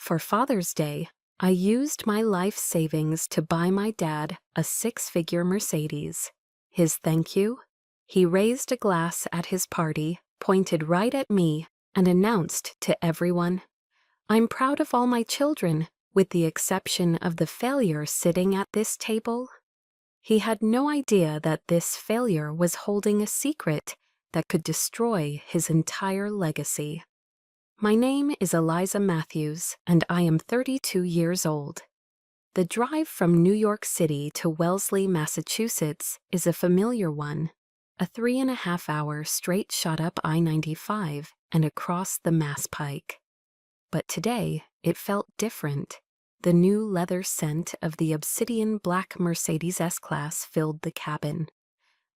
For Father's Day, I used my life savings to buy my dad a six-figure Mercedes. His thank you? He raised a glass at his party, pointed right at me, and announced to everyone, "I'm proud of all my children, with the exception of the failure sitting at this table." He had no idea that this failure was holding a secret that could destroy his entire legacy. My name is Eliza Matthews, and I am 32 years old. The drive from New York City to Wellesley, Massachusetts is a familiar one, a 3.5-hour straight shot up I-95 and across the Mass Pike. But today, it felt different. The new leather scent of the obsidian black Mercedes S-Class filled the cabin,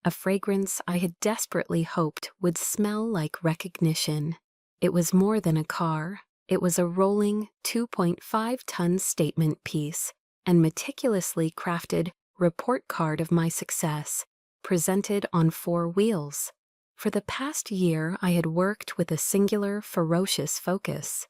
a fragrance I had desperately hoped would smell like recognition. It was more than a car. It was a rolling 2.5-ton statement piece and meticulously crafted report card of my success, presented on 4 wheels. For the past year, I had worked with a singular, ferocious focus.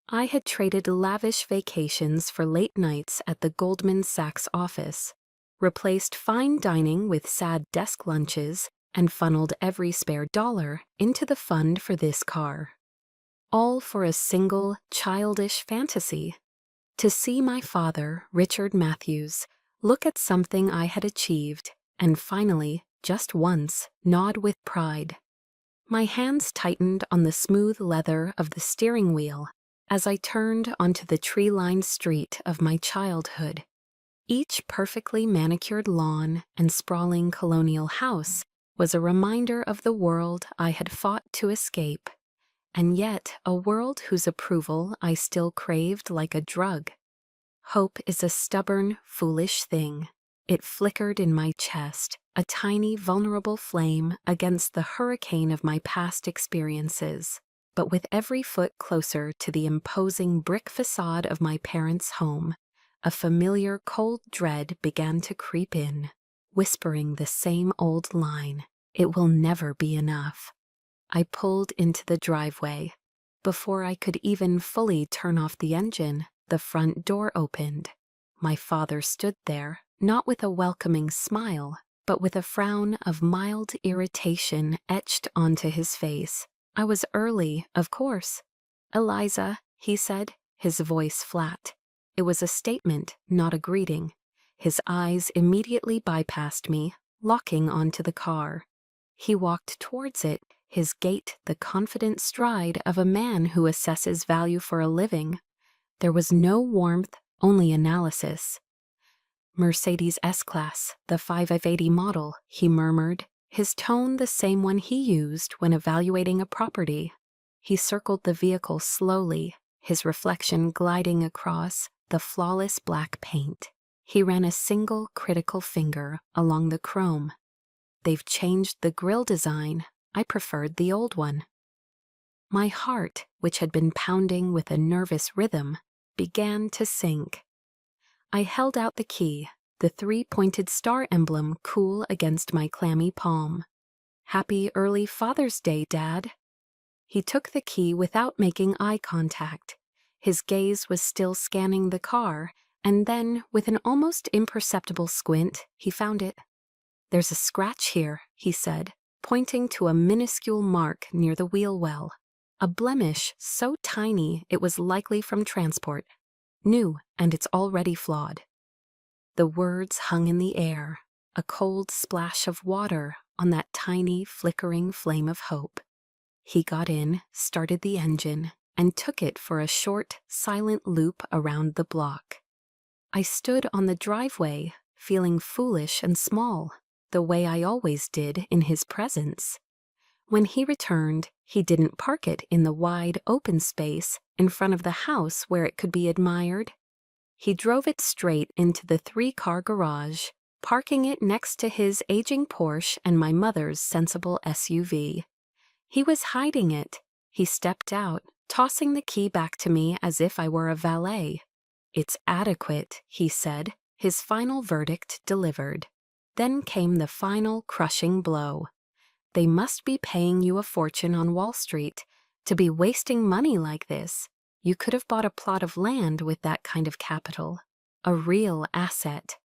I had traded lavish vacations for late nights at the Goldman Sachs office, replaced fine dining with sad desk lunches, and funneled every spare dollar into the fund for this car. All for a single, childish fantasy: to see my father, Richard Matthews, look at something I had achieved, and finally, just once, nod with pride. My hands tightened on the smooth leather of the steering wheel as I turned onto the tree-lined street of my childhood. Each perfectly manicured lawn and sprawling colonial house was a reminder of the world I had fought to escape, and yet a world whose approval I still craved like a drug. Hope is a stubborn, foolish thing. It flickered in my chest, a tiny, vulnerable flame against the hurricane of my past experiences. But with every foot closer to the imposing brick facade of my parents' home, a familiar cold dread began to creep in, whispering the same old line, "It will never be enough." I pulled into the driveway. Before I could even fully turn off the engine, the front door opened. My father stood there, not with a welcoming smile, but with a frown of mild irritation etched onto his face. I was early, of course. "Eliza," he said, his voice flat. It was a statement, not a greeting. His eyes immediately bypassed me, locking onto the car. He walked towards it, his gait the confident stride of a man who assesses value for a living. There was no warmth, only analysis. "Mercedes S-Class, the 5580 model," he murmured, his tone the same one he used when evaluating a property. He circled the vehicle slowly, his reflection gliding across the flawless black paint. He ran a single critical finger along the chrome. "They've changed the grille design. I preferred the old one." My heart, which had been pounding with a nervous rhythm, began to sink. I held out the key, the 3-pointed star emblem cool against my clammy palm. "Happy early Father's Day, Dad." He took the key without making eye contact. His gaze was still scanning the car, and then, with an almost imperceptible squint, he found it. "There's a scratch here," he said, pointing to a minuscule mark near the wheel well. A blemish so tiny it was likely from transport. "New, and it's already flawed." The words hung in the air, a cold splash of water on that tiny, flickering flame of hope. He got in, started the engine, and took it for a short, silent loop around the block. I stood on the driveway, feeling foolish and small, the way I always did in his presence. When he returned, he didn't park it in the wide, open space in front of the house where it could be admired. He drove it straight into the 3-car garage, parking it next to his aging Porsche and my mother's sensible SUV. He was hiding it. He stepped out, tossing the key back to me as if I were a valet. "It's adequate," he said, his final verdict delivered. Then came the final crushing blow. "They must be paying you a fortune on Wall Street to be wasting money like this. You could have bought a plot of land with that kind of capital. A real asset.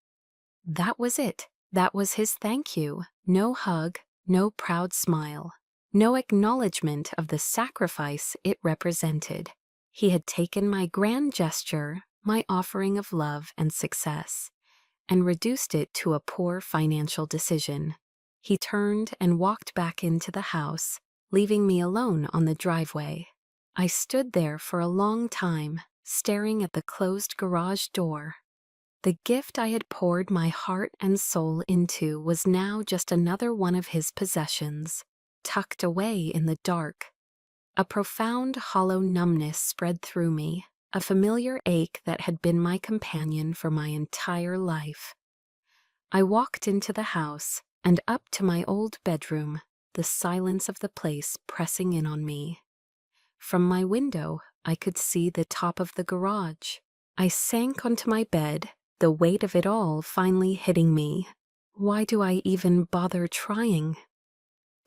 That was it. That was his thank you. No hug, no proud smile, no acknowledgement of the sacrifice it represented. He had taken my grand gesture, my offering of love and success, and reduced it to a poor financial decision. He turned and walked back into the house, leaving me alone on the driveway. I stood there for a long time, staring at the closed garage door. The gift I had poured my heart and soul into was now just another one of his possessions, tucked away in the dark. A profound, hollow numbness spread through me, a familiar ache that had been my companion for my entire life. I walked into the house and up to my old bedroom, the silence of the place pressing in on me. From my window, I could see the top of the garage. I sank onto my bed, the weight of it all finally hitting me. Why do I even bother trying?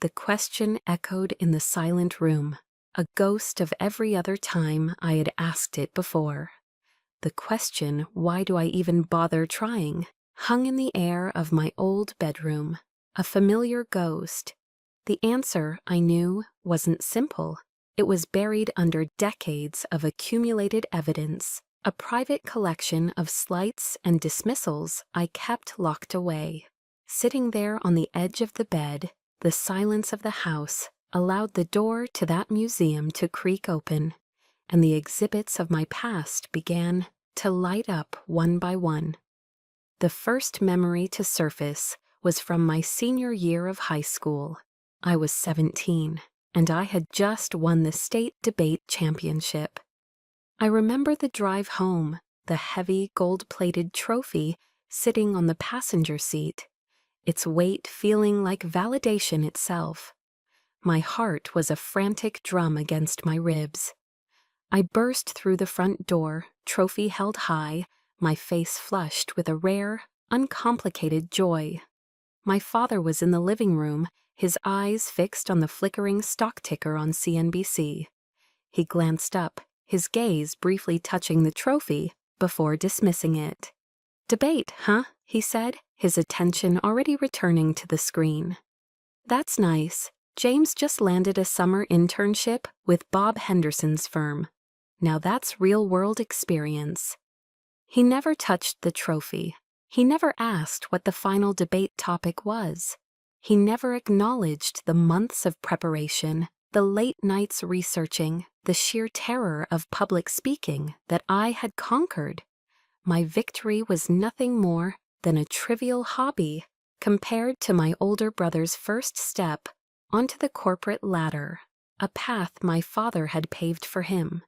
The question echoed in the silent room, a ghost of every other time I had asked it before. The question, why do I even bother trying, hung in the air of my old bedroom, a familiar ghost. The answer, I knew, wasn't simple. It was buried under decades of accumulated evidence, a private collection of slights and dismissals I kept locked away. Sitting there on the edge of the bed, the silence of the house allowed the door to that museum to creak open, and the exhibits of my past began to light up one by one. The first memory to surface was from my senior year of high school. I was 17. And I had just won the state debate championship. I remember the drive home, the heavy gold-plated trophy sitting on the passenger seat, its weight feeling like validation itself. My heart was a frantic drum against my ribs. I burst through the front door, trophy held high, my face flushed with a rare, uncomplicated joy. My father was in the living room, his eyes fixed on the flickering stock ticker on CNBC. He glanced up, his gaze briefly touching the trophy before dismissing it. "Debate, huh?" he said, his attention already returning to the screen. "That's nice. James just landed a summer internship with Bob Henderson's firm. Now that's real-world experience." He never touched the trophy. He never asked what the final debate topic was. He never acknowledged the months of preparation, the late nights researching, the sheer terror of public speaking that I had conquered. My victory was nothing more than a trivial hobby compared to my older brother's first step onto the corporate ladder, a path my father had paved for him.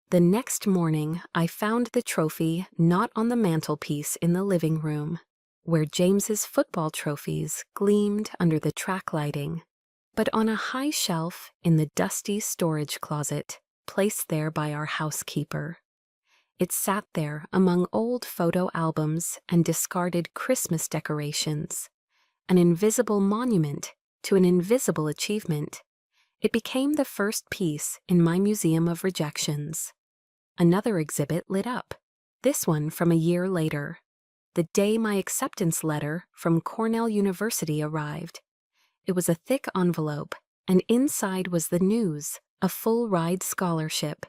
The next morning, I found the trophy not on the mantelpiece in the living room, where James's football trophies gleamed under the track lighting, but on a high shelf in the dusty storage closet placed there by our housekeeper. It sat there among old photo albums and discarded Christmas decorations, an invisible monument to an invisible achievement. It became the first piece in my museum of rejections. Another exhibit lit up, this one from a year later, the day my acceptance letter from Cornell University arrived. It was a thick envelope, and inside was the news, a full-ride scholarship.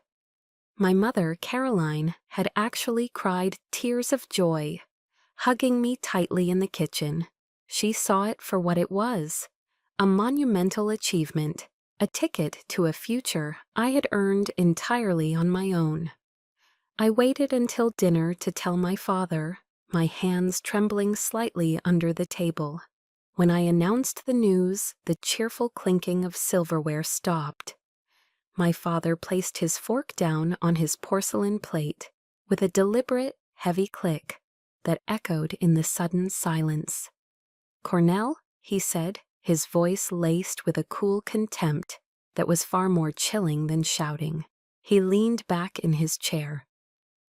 My mother, Caroline, had actually cried tears of joy, hugging me tightly in the kitchen. She saw it for what it was, a monumental achievement, a ticket to a future I had earned entirely on my own. I waited until dinner to tell my father, my hands trembling slightly under the table. When I announced the news, the cheerful clinking of silverware stopped. My father placed his fork down on his porcelain plate with a deliberate, heavy click that echoed in the sudden silence. "Cornell?" he said, his voice laced with a cool contempt that was far more chilling than shouting. He leaned back in his chair.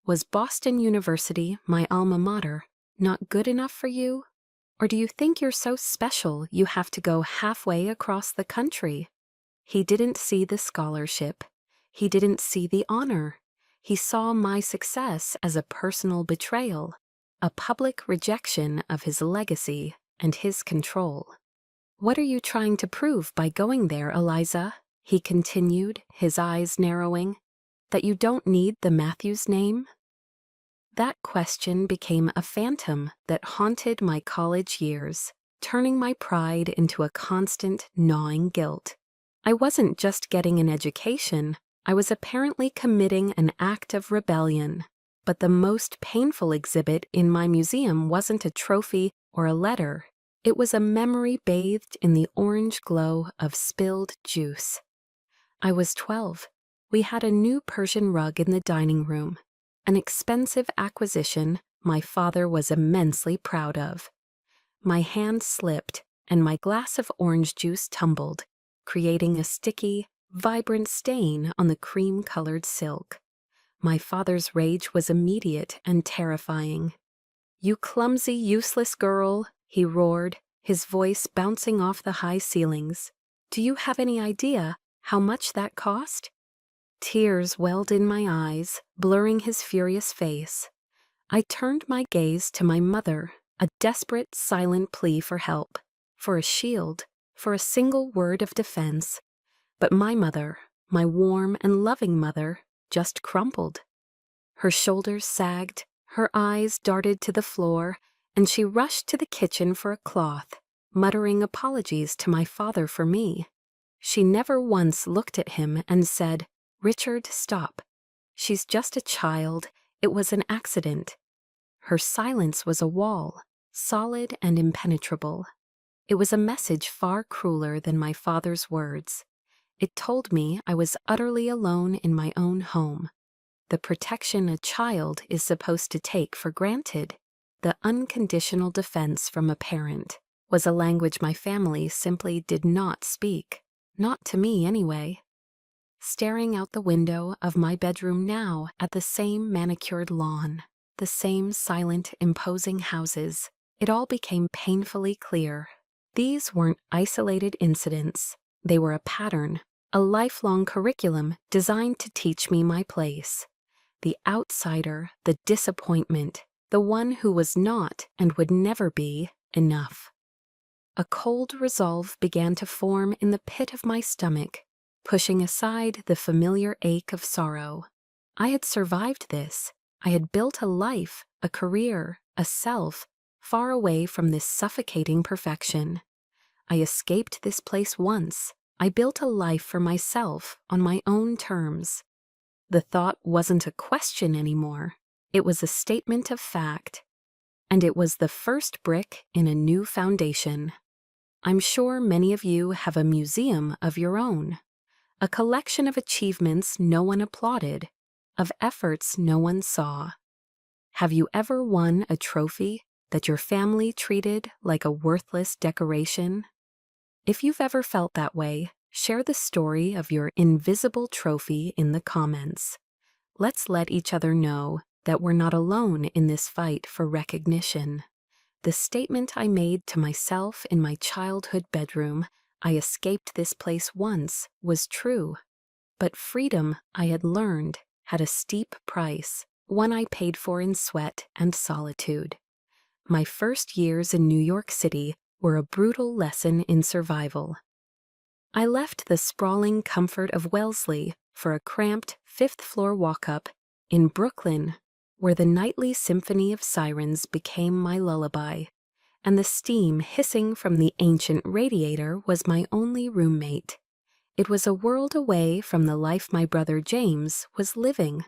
"Was Boston University, my alma mater, not good enough for you? Or do you think you're so special you have to go halfway across the country?" He didn't see the scholarship. He didn't see the honor. He saw my success as a personal betrayal, a public rejection of his legacy and his control. "What are you trying to prove by going there, Eliza?" he continued, his eyes narrowing. "That you don't need the Matthews name?" That question became a phantom that haunted my college years, turning my pride into a constant, gnawing guilt. I wasn't just getting an education, I was apparently committing an act of rebellion. But the most painful exhibit in my museum wasn't a trophy or a letter. It was a memory bathed in the orange glow of spilled juice. I was 12. We had a new Persian rug in the dining room, an expensive acquisition my father was immensely proud of. My hand slipped, and my glass of orange juice tumbled, creating a sticky, vibrant stain on the cream-colored silk. My father's rage was immediate and terrifying. "You clumsy, useless girl," he roared, his voice bouncing off the high ceilings. "Do you have any idea how much that cost?" Tears welled in my eyes, blurring his furious face. I turned my gaze to my mother, a desperate, silent plea for help, for a shield, for a single word of defense. But my mother, my warm and loving mother, just crumpled. Her shoulders sagged, her eyes darted to the floor, and she rushed to the kitchen for a cloth, muttering apologies to my father for me. She never once looked at him and said, "Richard, stop. She's just a child. It was an accident." Her silence was a wall, solid and impenetrable. It was a message far crueler than my father's words. It told me I was utterly alone in my own home. The protection a child is supposed to take for granted, the unconditional defense from a parent, was a language my family simply did not speak. Not to me, anyway. Staring out the window of my bedroom now at the same manicured lawn, the same silent, imposing houses, it all became painfully clear. These weren't isolated incidents. They were a pattern, a lifelong curriculum designed to teach me my place. The outsider, the disappointment, the one who was not and would never be enough. A cold resolve began to form in the pit of my stomach, pushing aside the familiar ache of sorrow. I had survived this. I had built a life, a career, a self, far away from this suffocating perfection. I escaped this place once. I built a life for myself on my own terms. The thought wasn't a question anymore. It was a statement of fact. And it was the first brick in a new foundation. I'm sure many of you have a museum of your own, a collection of achievements no one applauded, of efforts no one saw. Have you ever won a trophy that your family treated like a worthless decoration? If you've ever felt that way, share the story of your invisible trophy in the comments. Let's let each other know that we're not alone in this fight for recognition. The statement I made to myself in my childhood bedroom, "I escaped this place once," was true. But freedom, I had learned, had a steep price, one I paid for in sweat and solitude. My first years in New York City were a brutal lesson in survival. I left the sprawling comfort of Wellesley for a cramped fifth-floor walk-up in Brooklyn, where the nightly symphony of sirens became my lullaby, and the steam hissing from the ancient radiator was my only roommate. It was a world away from the life my brother James was living.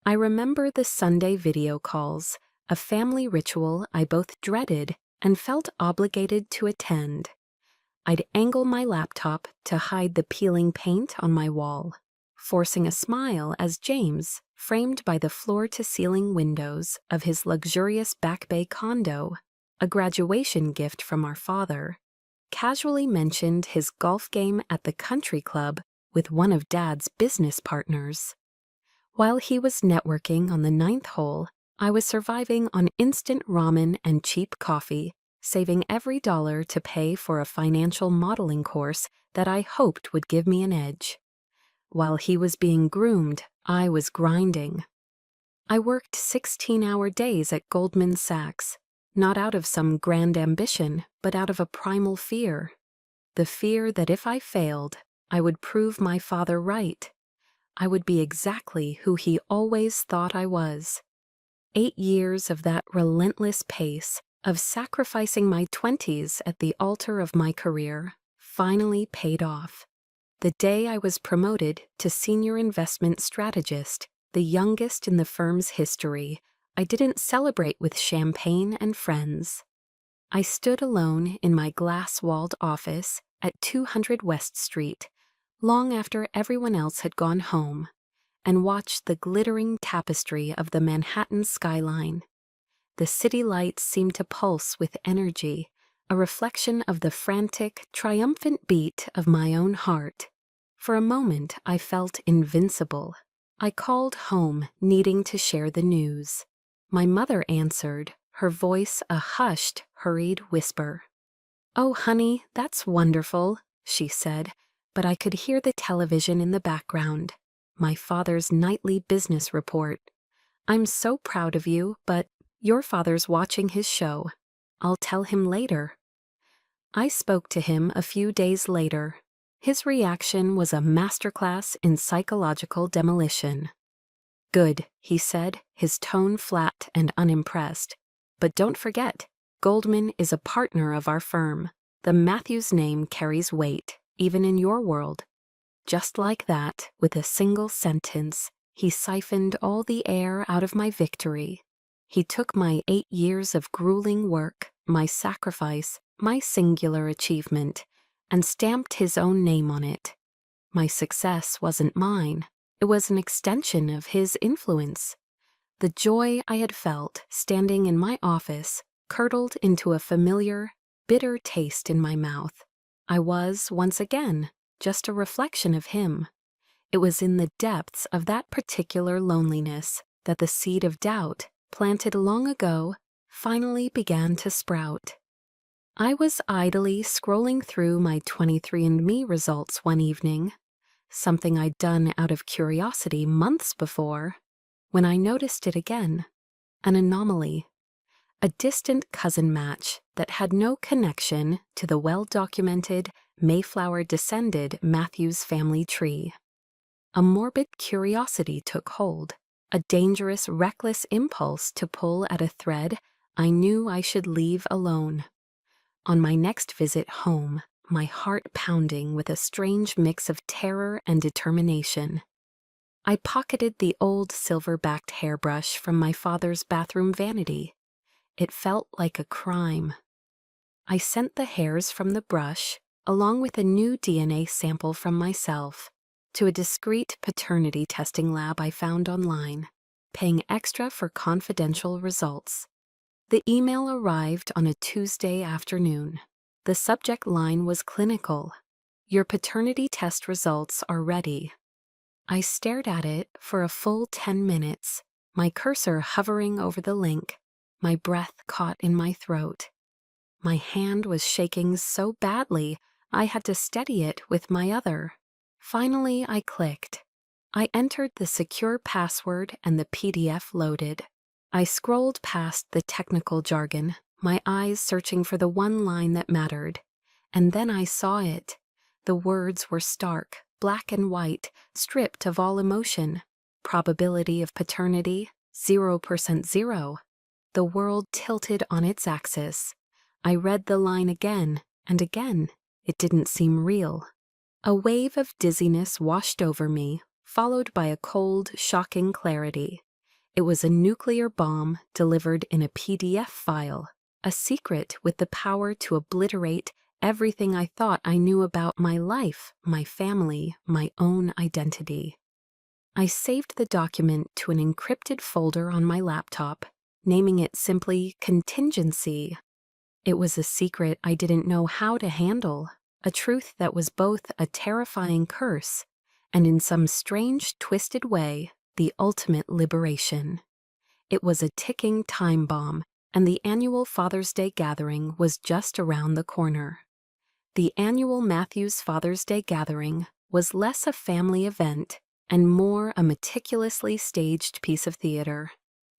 I remember the Sunday video calls, a family ritual I both dreaded and felt obligated to attend. I'd angle my laptop to hide the peeling paint on my wall, forcing a smile as James, framed by the floor-to-ceiling windows of his luxurious Back Bay condo, a graduation gift from our father, casually mentioned his golf game at the country club with one of Dad's business partners. While he was networking on the 9th hole, I was surviving on instant ramen and cheap coffee, saving every dollar to pay for a financial modeling course that I hoped would give me an edge. While he was being groomed, I was grinding. I worked 16-hour days at Goldman Sachs, not out of some grand ambition, but out of a primal fear. The fear that if I failed, I would prove my father right. I would be exactly who he always thought I was. 8 years of that relentless pace, of sacrificing my 20s at the altar of my career, finally paid off. The day I was promoted to senior investment strategist, the youngest in the firm's history, I didn't celebrate with champagne and friends. I stood alone in my glass-walled office at 200 West Street, long after everyone else had gone home, and watched the glittering tapestry of the Manhattan skyline. The city lights seemed to pulse with energy, a reflection of the frantic, triumphant beat of my own heart. For a moment, I felt invincible. I called home, needing to share the news. My mother answered, her voice a hushed, hurried whisper. "Oh, honey, that's wonderful," she said, but I could hear the television in the background, my father's nightly business report. "I'm so proud of you, but your father's watching his show. I'll tell him later." I spoke to him a few days later. His reaction was a masterclass in psychological demolition. "Good," he said, his tone flat and unimpressed. "But don't forget, Goldman is a partner of our firm. The Matthews name carries weight, even in your world." Just like that, with a single sentence, he siphoned all the air out of my victory. He took my 8 years of grueling work, my sacrifice, my singular achievement, and stamped his own name on it. My success wasn't mine. It was an extension of his influence. The joy I had felt standing in my office curdled into a familiar, bitter taste in my mouth. I was, once again, just a reflection of him. It was in the depths of that particular loneliness that the seed of doubt, planted long ago, finally began to sprout. I was idly scrolling through my 23andMe results one evening, something I'd done out of curiosity months before, when I noticed it again, an anomaly, a distant cousin match that had no connection to the well-documented Mayflower-descended Matthews family tree. A morbid curiosity took hold, a dangerous, reckless impulse to pull at a thread I knew I should leave alone. On my next visit home, my heart pounding with a strange mix of terror and determination, I pocketed the old silver-backed hairbrush from my father's bathroom vanity. It felt like a crime. I sent the hairs from the brush, along with a new DNA sample from myself, to a discreet paternity testing lab I found online, paying extra for confidential results. The email arrived on a Tuesday afternoon. The subject line was clinical. "Your paternity test results are ready." I stared at it for a full 10 minutes, my cursor hovering over the link, my breath caught in my throat. My hand was shaking so badly I had to steady it with my other. Finally, I clicked. I entered the secure password and the PDF loaded. I scrolled past the technical jargon, my eyes searching for the one line that mattered. And then I saw it. The words were stark, black and white, stripped of all emotion. Probability of paternity, 0% 0. The world tilted on its axis. I read the line again, and again. It didn't seem real. A wave of dizziness washed over me, followed by a cold, shocking clarity. It was a nuclear bomb delivered in a PDF file, a secret with the power to obliterate everything I thought I knew about my life, my family, my own identity. I saved the document to an encrypted folder on my laptop, naming it simply Contingency. It was a secret I didn't know how to handle, a truth that was both a terrifying curse and in some strange, twisted way, the ultimate liberation. It was a ticking time bomb, and the annual Father's Day gathering was just around the corner. The annual Matthews Father's Day gathering was less a family event and more a meticulously staged piece of theater.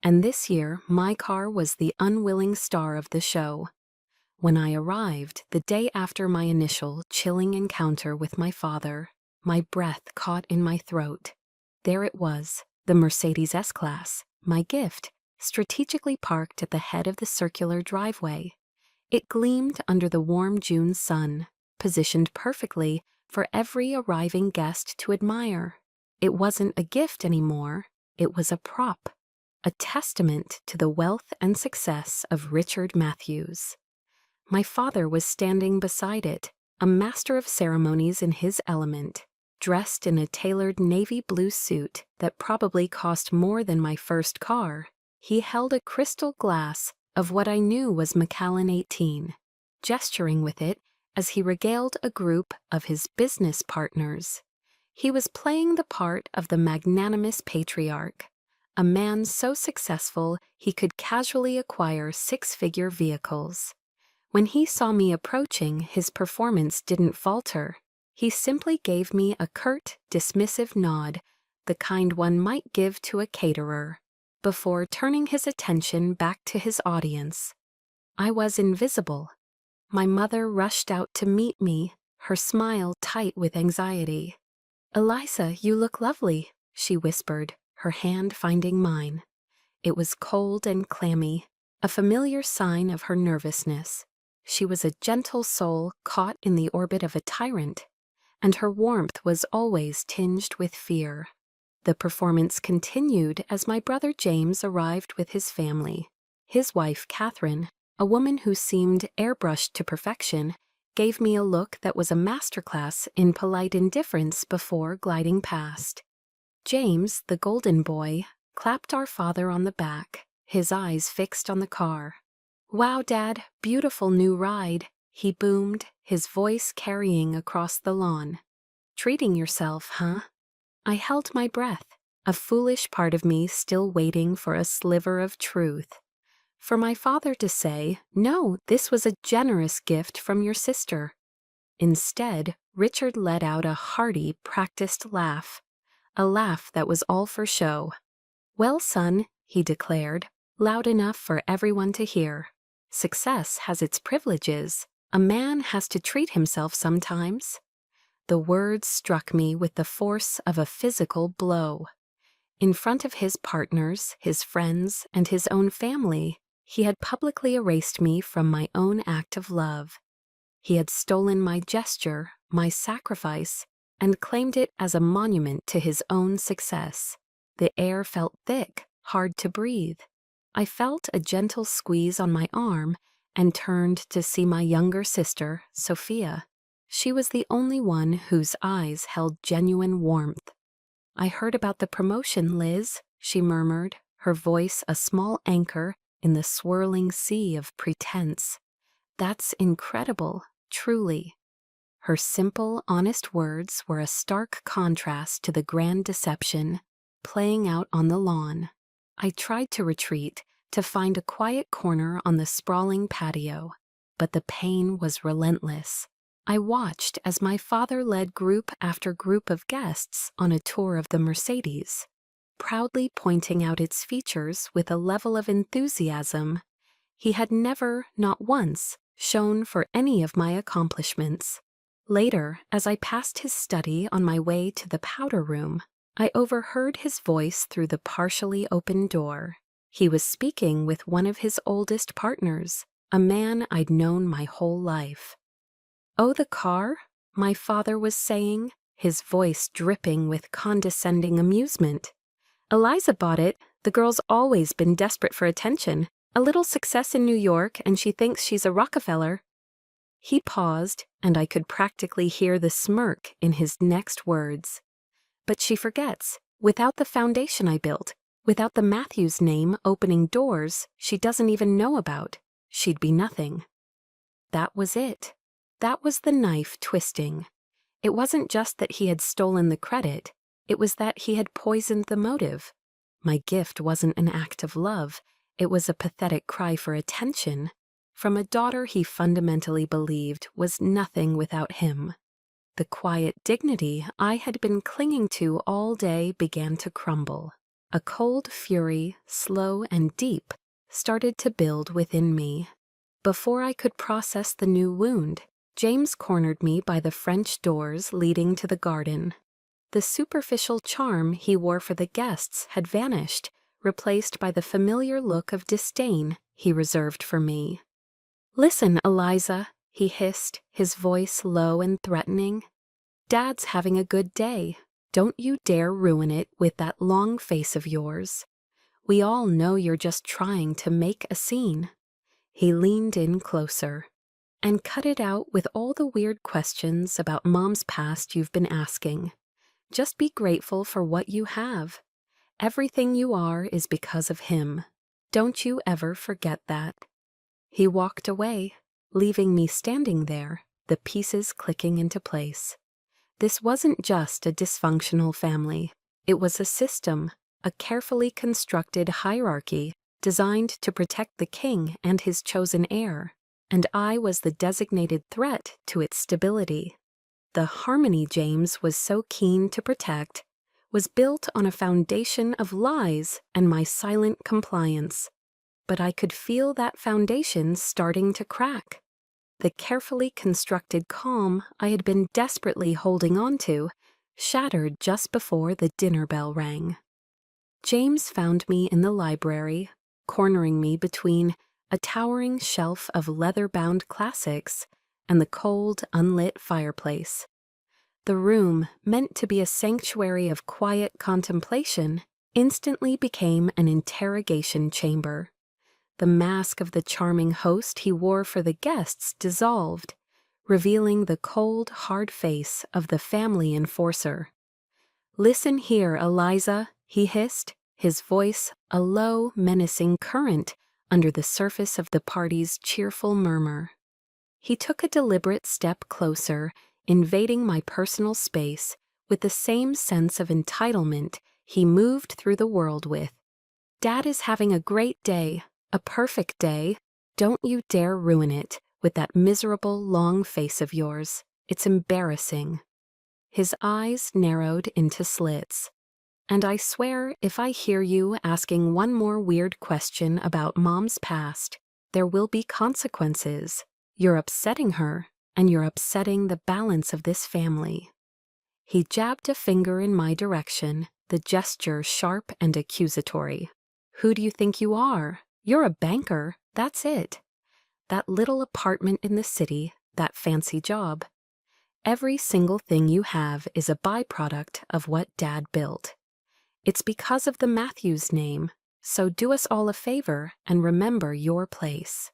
And this year, my car was the unwilling star of the show. When I arrived, the day after my initial chilling encounter with my father, my breath caught in my throat. There it was, the Mercedes S-Class, my gift, strategically parked at the head of the circular driveway. It gleamed under the warm June sun, positioned perfectly for every arriving guest to admire. It wasn't a gift anymore, it was a prop, a testament to the wealth and success of Richard Matthews. My father was standing beside it, a master of ceremonies in his element, dressed in a tailored navy blue suit that probably cost more than my first car. He held a crystal glass of what I knew was Macallan 18, gesturing with it as he regaled a group of his business partners. He was playing the part of the magnanimous patriarch, a man so successful he could casually acquire six-figure vehicles. When he saw me approaching, his performance didn't falter. He simply gave me a curt, dismissive nod, the kind one might give to a caterer, before turning his attention back to his audience. I was invisible. My mother rushed out to meet me, her smile tight with anxiety. "Eliza, you look lovely," she whispered, her hand finding mine. It was cold and clammy, a familiar sign of her nervousness. She was a gentle soul caught in the orbit of a tyrant, and her warmth was always tinged with fear. The performance continued as my brother James arrived with his family. His wife, Catherine, a woman who seemed airbrushed to perfection, gave me a look that was a masterclass in polite indifference before gliding past. James, the golden boy, clapped our father on the back, his eyes fixed on the car. "Wow, Dad, beautiful new ride," he boomed, his voice carrying across the lawn. "Treating yourself, huh?" I held my breath, a foolish part of me still waiting for a sliver of truth. For my father to say, "No, this was a generous gift from your sister." Instead, Richard let out a hearty, practiced laugh, a laugh that was all for show. "Well, son," he declared, loud enough for everyone to hear, "success has its privileges. A man has to treat himself sometimes." The words struck me with the force of a physical blow. In front of his partners, his friends, and his own family, he had publicly erased me from my own act of love. He had stolen my gesture, my sacrifice, and claimed it as a monument to his own success. The air felt thick, hard to breathe. I felt a gentle squeeze on my arm and turned to see my younger sister, Sophia. She was the only one whose eyes held genuine warmth. "I heard about the promotion, Liz," she murmured, her voice a small anchor in the swirling sea of pretense. "That's incredible, truly." Her simple, honest words were a stark contrast to the grand deception playing out on the lawn. I tried to retreat, to find a quiet corner on the sprawling patio, but the pain was relentless. I watched as my father led group after group of guests on a tour of the Mercedes, proudly pointing out its features with a level of enthusiasm he had never, not once, shown for any of my accomplishments. Later, as I passed his study on my way to the powder room, I overheard his voice through the partially open door. He was speaking with one of his oldest partners, a man I'd known my whole life. "Oh, the car?" my father was saying, his voice dripping with condescending amusement. "Eliza bought it. The girl's always been desperate for attention. A little success in New York, and she thinks she's a Rockefeller." He paused, and I could practically hear the smirk in his next words. "But she forgets, without the foundation I built, without the Matthews name opening doors she doesn't even know about, she'd be nothing." That was it. That was the knife twisting. It wasn't just that he had stolen the credit, it was that he had poisoned the motive. My gift wasn't an act of love, it was a pathetic cry for attention from a daughter he fundamentally believed was nothing without him. The quiet dignity I had been clinging to all day began to crumble. A cold fury, slow and deep, started to build within me. Before I could process the new wound, James cornered me by the French doors leading to the garden. The superficial charm he wore for the guests had vanished, replaced by the familiar look of disdain he reserved for me. "Listen, Eliza," he hissed, his voice low and threatening. "Dad's having a good day. Don't you dare ruin it with that long face of yours. We all know you're just trying to make a scene." He leaned in closer. "And cut it out with all the weird questions about Mom's past you've been asking. Just be grateful for what you have. Everything you are is because of him. Don't you ever forget that." He walked away, leaving me standing there, the pieces clicking into place. This wasn't just a dysfunctional family. It was a system, a carefully constructed hierarchy designed to protect the king and his chosen heir, and I was the designated threat to its stability. The harmony James was so keen to protect was built on a foundation of lies and my silent compliance. But I could feel that foundation starting to crack. The carefully constructed calm I had been desperately holding on to shattered just before the dinner bell rang. James found me in the library, cornering me between a towering shelf of leather-bound classics and the cold, unlit fireplace. The room, meant to be a sanctuary of quiet contemplation, instantly became an interrogation chamber. The mask of the charming host he wore for the guests dissolved, revealing the cold, hard face of the family enforcer. "Listen here, Eliza," he hissed, his voice a low, menacing current under the surface of the party's cheerful murmur. He took a deliberate step closer, invading my personal space with the same sense of entitlement he moved through the world with. "Dad is having a great day, a perfect day. Don't you dare ruin it with that miserable long face of yours. It's embarrassing." His eyes narrowed into slits. "And I swear if I hear you asking one more weird question about Mom's past, there will be consequences. You're upsetting her, and you're upsetting the balance of this family." He jabbed a finger in my direction, the gesture sharp and accusatory. "Who do you think you are? You're a banker, that's it. That little apartment in the city, that fancy job. Every single thing you have is a byproduct of what Dad built. It's because of the Matthews name, so do us all a favor and remember your place."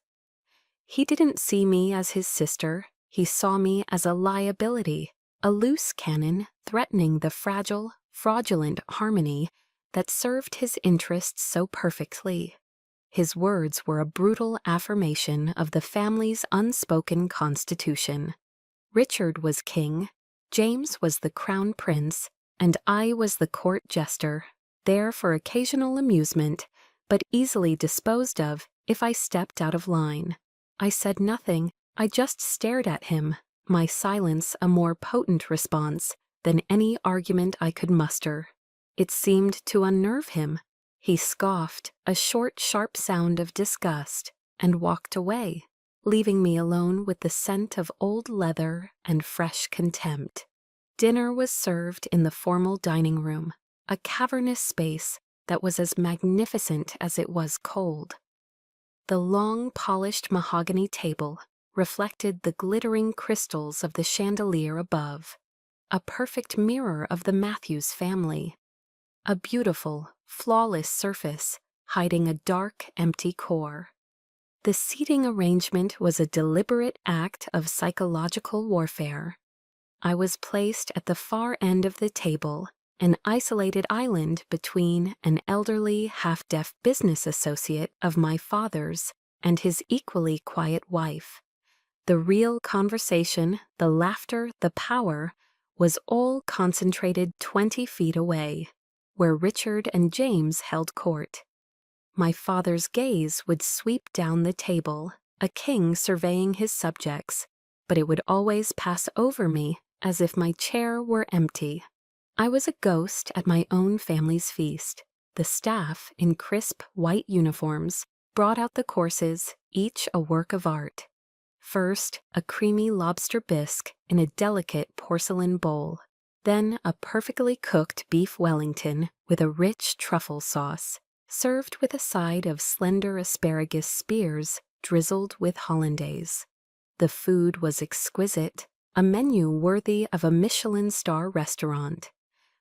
He didn't see me as his sister, he saw me as a liability, a loose cannon threatening the fragile, fraudulent harmony that served his interests so perfectly. His words were a brutal affirmation of the family's unspoken constitution. Richard was king, James was the crown prince, and I was the court jester, there for occasional amusement, but easily disposed of if I stepped out of line. I said nothing, I just stared at him, my silence a more potent response than any argument I could muster. It seemed to unnerve him. He scoffed, a short, sharp sound of disgust, and walked away, leaving me alone with the scent of old leather and fresh contempt. Dinner was served in the formal dining room, a cavernous space that was as magnificent as it was cold. The long, polished mahogany table reflected the glittering crystals of the chandelier above, a perfect mirror of the Matthews family. A beautiful, flawless surface hiding a dark, empty core. The seating arrangement was a deliberate act of psychological warfare. I was placed at the far end of the table, an isolated island between an elderly, half-deaf business associate of my father's and his equally quiet wife. The real conversation, the laughter, the power, was all concentrated 20 feet away, where Richard and James held court. My father's gaze would sweep down the table, a king surveying his subjects, but it would always pass over me as if my chair were empty. I was a ghost at my own family's feast. The staff, in crisp white uniforms, brought out the courses, each a work of art. First, a creamy lobster bisque in a delicate porcelain bowl. Then a perfectly cooked beef Wellington with a rich truffle sauce, served with a side of slender asparagus spears drizzled with hollandaise. The food was exquisite, a menu worthy of a Michelin star restaurant.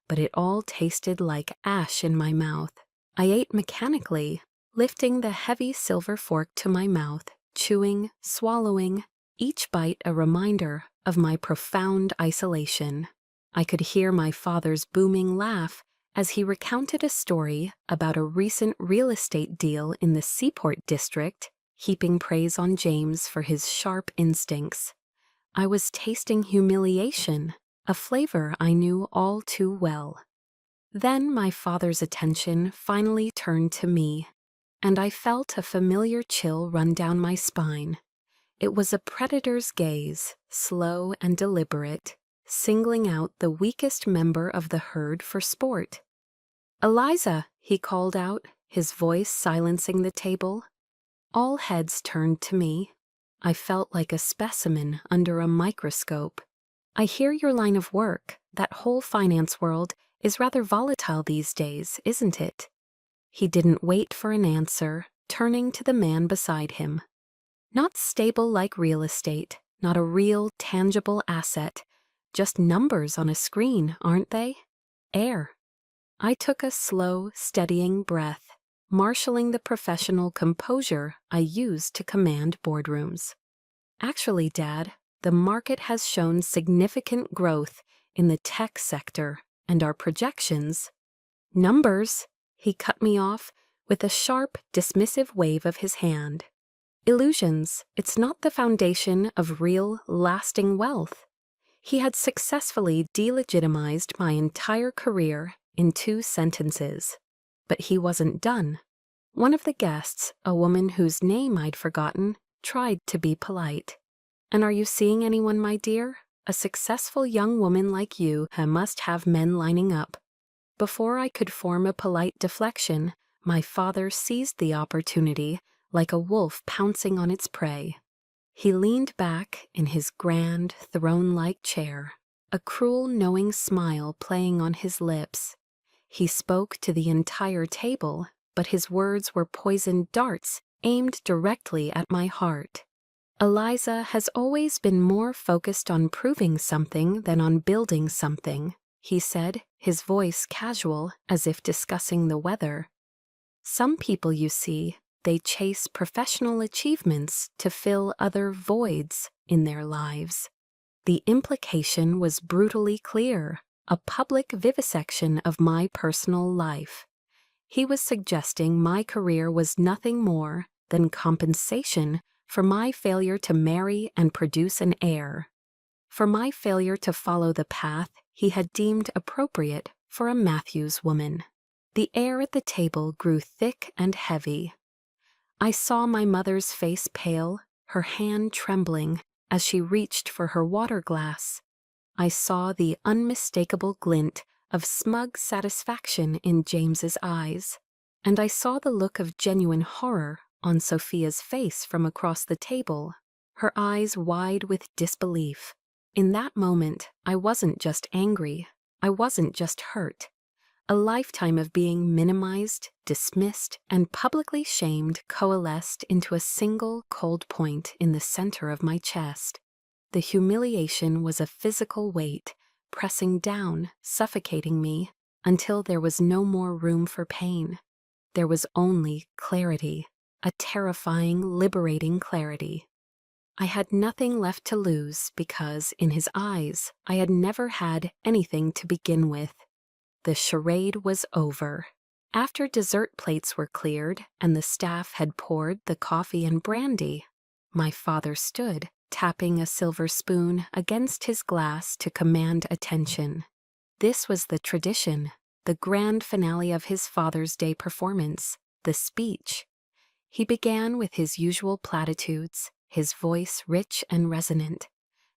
But it all tasted like ash in my mouth. I ate mechanically, lifting the heavy silver fork to my mouth, chewing, swallowing, each bite a reminder of my profound isolation. I could hear my father's booming laugh as he recounted a story about a recent real estate deal in the Seaport district, heaping praise on James for his sharp instincts. I was tasting humiliation, a flavor I knew all too well. Then my father's attention finally turned to me, and I felt a familiar chill run down my spine. It was a predator's gaze, slow and deliberate, singling out the weakest member of the herd for sport. "Eliza," he called out, his voice silencing the table. All heads turned to me. I felt like a specimen under a microscope. "I hear your line of work, that whole finance world, is rather volatile these days, isn't it?" He didn't wait for an answer, turning to the man beside him. "Not stable like real estate, not a real, tangible asset. Just numbers on a screen, aren't they? Air." I took a slow, steadying breath, marshaling the professional composure I use to command boardrooms. "Actually, Dad, the market has shown significant growth in the tech sector, and our projections—" "Numbers," he cut me off with a sharp, dismissive wave of his hand. "Illusions, it's not the foundation of real, lasting wealth." He had successfully delegitimized my entire career in 2 sentences. But he wasn't done. One of the guests, a woman whose name I'd forgotten, tried to be polite. "And are you seeing anyone, my dear? A successful young woman like you must have men lining up." Before I could form a polite deflection, my father seized the opportunity like a wolf pouncing on its prey. He leaned back in his grand, throne-like chair, a cruel, knowing smile playing on his lips. He spoke to the entire table, but his words were poisoned darts aimed directly at my heart. "Eliza has always been more focused on proving something than on building something," he said, his voice casual, as if discussing the weather. "Some people, you see, they chase professional achievements to fill other voids in their lives." The implication was brutally clear, a public vivisection of my personal life. He was suggesting my career was nothing more than compensation for my failure to marry and produce an heir, for my failure to follow the path he had deemed appropriate for a Matthews woman. The air at the table grew thick and heavy. I saw my mother's face pale, her hand trembling as she reached for her water glass. I saw the unmistakable glint of smug satisfaction in James's eyes, and I saw the look of genuine horror on Sophia's face from across the table, her eyes wide with disbelief. In that moment, I wasn't just angry, I wasn't just hurt. A lifetime of being minimized, dismissed, and publicly shamed coalesced into a single cold point in the center of my chest. The humiliation was a physical weight, pressing down, suffocating me, until there was no more room for pain. There was only clarity, a terrifying, liberating clarity. I had nothing left to lose because, in his eyes, I had never had anything to begin with. The charade was over. After dessert plates were cleared and the staff had poured the coffee and brandy, my father stood, tapping a silver spoon against his glass to command attention. This was the tradition, the grand finale of his Father's Day performance, the speech. He began with his usual platitudes, his voice rich and resonant,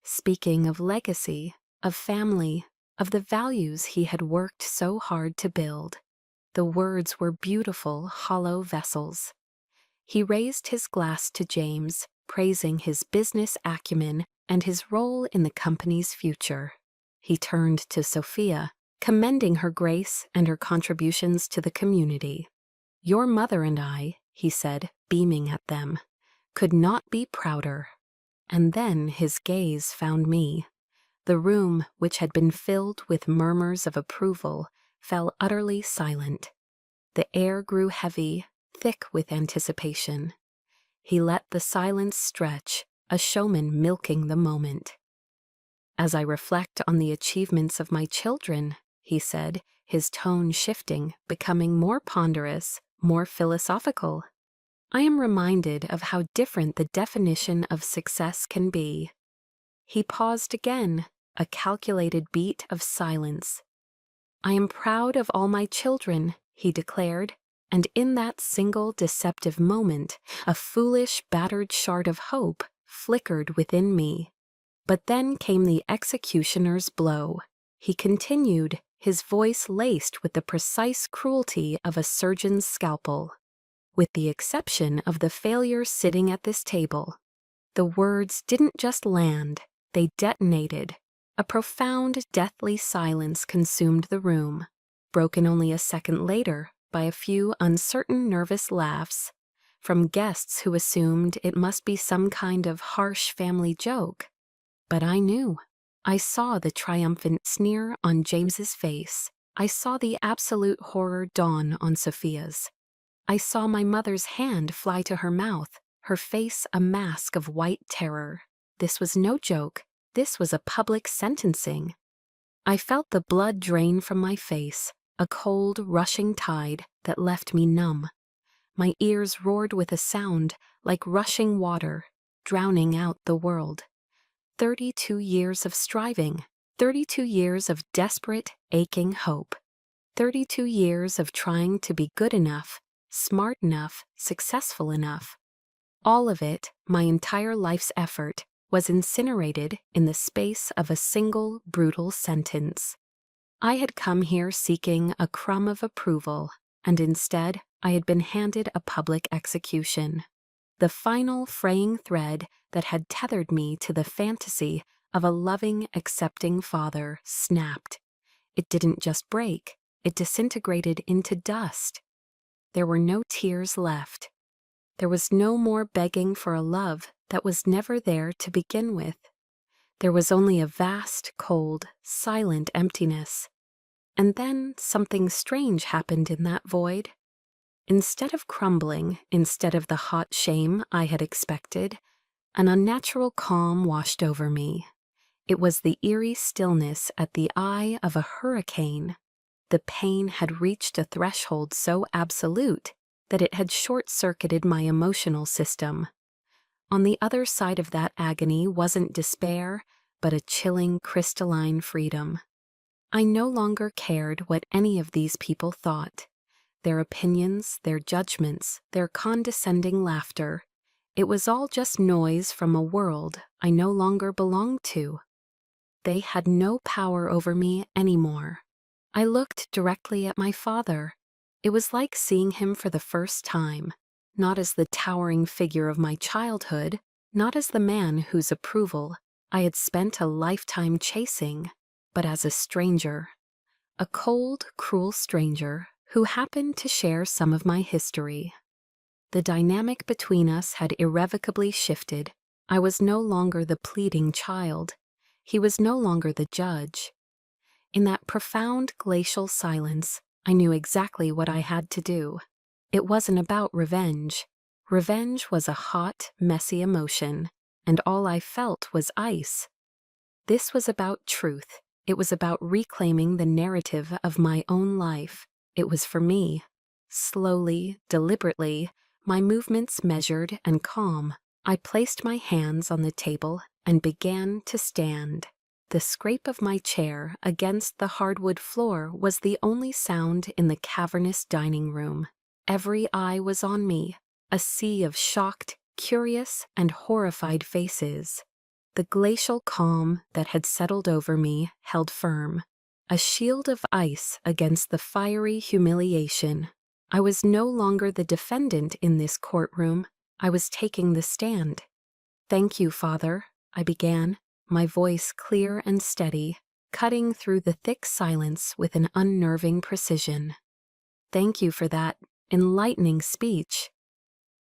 speaking of legacy, of family, of the values he had worked so hard to build. The words were beautiful, hollow vessels. He raised his glass to James, praising his business acumen and his role in the company's future. He turned to Sophia, commending her grace and her contributions to the community. "Your mother and I," he said, beaming at them, "could not be prouder." And then his gaze found me. The room, which had been filled with murmurs of approval, fell utterly silent. The air grew heavy, thick with anticipation. He let the silence stretch, a showman milking the moment. "As I reflect on the achievements of my children," he said, his tone shifting, becoming more ponderous, more philosophical, "I am reminded of how different the definition of success can be." He paused again, a calculated beat of silence. "I am proud of all my children," he declared, and in that single deceptive moment, a foolish, battered shard of hope flickered within me. But then came the executioner's blow. He continued, his voice laced with the precise cruelty of a surgeon's scalpel. "With the exception of the failure sitting at this table." The words didn't just land, they detonated. A profound, deathly silence consumed the room, broken only a second later by a few uncertain, nervous laughs from guests who assumed it must be some kind of harsh family joke. But I knew. I saw the triumphant sneer on James's face. I saw the absolute horror dawn on Sophia's. I saw my mother's hand fly to her mouth, her face a mask of white terror. This was no joke. This was a public sentencing. I felt the blood drain from my face, a cold, rushing tide that left me numb. My ears roared with a sound like rushing water, drowning out the world. 32 years of striving, 32 years of desperate, aching hope, 32 years of trying to be good enough, smart enough, successful enough. All of it, my entire life's effort, was incinerated in the space of a single brutal sentence. I had come here seeking a crumb of approval, and instead I had been handed a public execution. The final fraying thread that had tethered me to the fantasy of a loving, accepting father snapped. It didn't just break, it disintegrated into dust. There were no tears left. There was no more begging for a love that was never there to begin with. There was only a vast, cold, silent emptiness. And then something strange happened in that void. Instead of crumbling, instead of the hot shame I had expected, an unnatural calm washed over me. It was the eerie stillness at the eye of a hurricane. The pain had reached a threshold so absolute that it had short-circuited my emotional system. On the other side of that agony wasn't despair, but a chilling, crystalline freedom. I no longer cared what any of these people thought. Their opinions, their judgments, their condescending laughter. It was all just noise from a world I no longer belonged to. They had no power over me anymore. I looked directly at my father. It was like seeing him for the first time, not as the towering figure of my childhood, not as the man whose approval I had spent a lifetime chasing, but as a stranger. A cold, cruel stranger who happened to share some of my history. The dynamic between us had irrevocably shifted. I was no longer the pleading child. He was no longer the judge. In that profound glacial silence, I knew exactly what I had to do. It wasn't about revenge. Revenge was a hot, messy emotion, and all I felt was ice. This was about truth. It was about reclaiming the narrative of my own life. It was for me. Slowly, deliberately, my movements measured and calm, I placed my hands on the table and began to stand. The scrape of my chair against the hardwood floor was the only sound in the cavernous dining room. Every eye was on me, a sea of shocked, curious, and horrified faces. The glacial calm that had settled over me held firm, a shield of ice against the fiery humiliation. I was no longer the defendant in this courtroom. I was taking the stand. "Thank you, Father," I began, my voice clear and steady, cutting through the thick silence with an unnerving precision. "Thank you for that enlightening speech."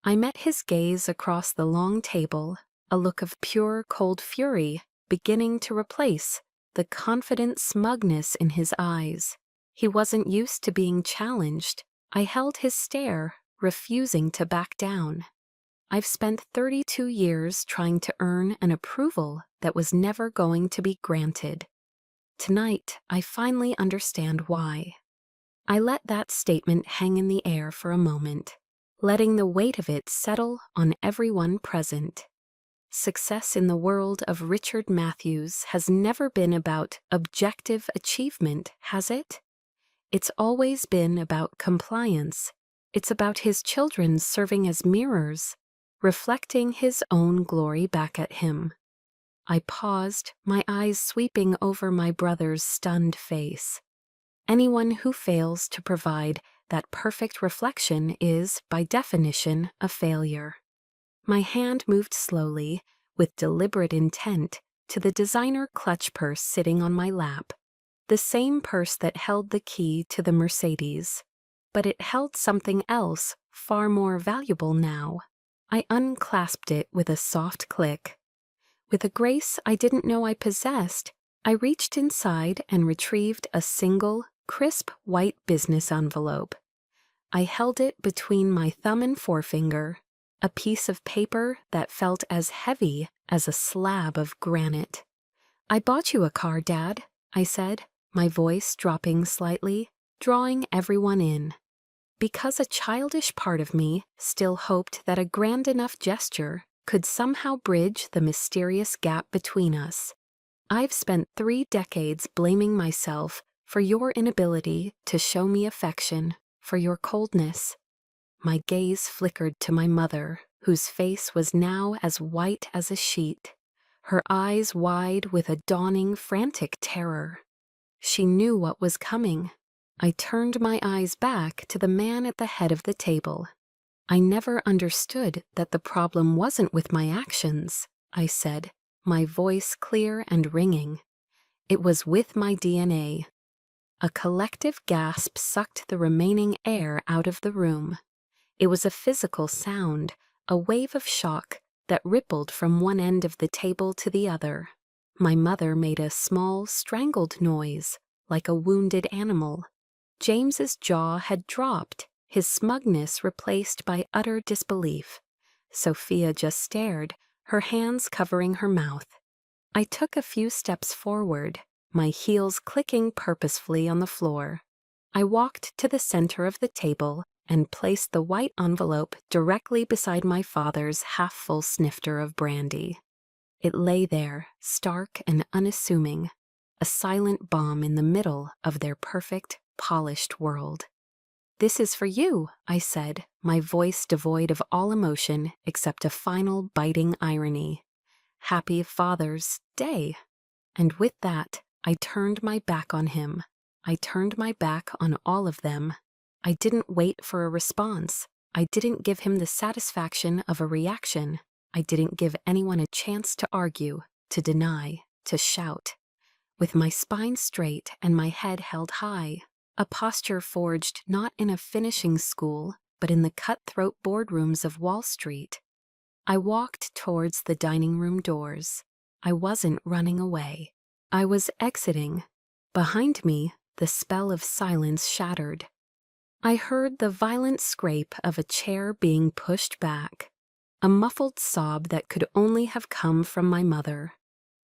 I met his gaze across the long table, a look of pure, cold fury beginning to replace the confident smugness in his eyes. He wasn't used to being challenged. I held his stare, refusing to back down. I've spent 32 years trying to earn an approval that was never going to be granted. Tonight, I finally understand why. I let that statement hang in the air for a moment, letting the weight of it settle on everyone present. Success in the world of Richard Matthews has never been about objective achievement, has it? It's always been about compliance. It's about his children serving as mirrors, reflecting his own glory back at him. I paused, my eyes sweeping over my brother's stunned face. Anyone who fails to provide that perfect reflection is, by definition, a failure. My hand moved slowly, with deliberate intent, to the designer clutch purse sitting on my lap, the same purse that held the key to the Mercedes. But it held something else, far more valuable now. I unclasped it with a soft click. With a grace I didn't know I possessed, I reached inside and retrieved a single, crisp white business envelope. I held it between my thumb and forefinger, a piece of paper that felt as heavy as a slab of granite. "I bought you a car, Dad," I said, my voice dropping slightly, drawing everyone in. Because a childish part of me still hoped that a grand enough gesture could somehow bridge the mysterious gap between us. I've spent 3 decades blaming myself for your inability to show me affection, for your coldness. My gaze flickered to my mother, whose face was now as white as a sheet, her eyes wide with a dawning, frantic terror. She knew what was coming. I turned my eyes back to the man at the head of the table. "I never understood that the problem wasn't with my actions," I said, my voice clear and ringing. "It was with my DNA." A collective gasp sucked the remaining air out of the room. It was a physical sound, a wave of shock that rippled from one end of the table to the other. My mother made a small, strangled noise, like a wounded animal. James's jaw had dropped, his smugness replaced by utter disbelief. Sophia just stared, her hands covering her mouth. I took a few steps forward, my heels clicking purposefully on the floor. I walked to the center of the table and placed the white envelope directly beside my father's half-full snifter of brandy. It lay there, stark and unassuming, a silent bomb in the middle of their perfect, polished world. "This is for you," I said, my voice devoid of all emotion except a final biting irony. "Happy Father's Day." And with that, I turned my back on him. I turned my back on all of them. I didn't wait for a response. I didn't give him the satisfaction of a reaction. I didn't give anyone a chance to argue, to deny, to shout. With my spine straight and my head held high, a posture forged not in a finishing school, but in the cutthroat boardrooms of Wall Street, I walked towards the dining room doors. I wasn't running away. I was exiting. Behind me, the spell of silence shattered. I heard the violent scrape of a chair being pushed back, a muffled sob that could only have come from my mother,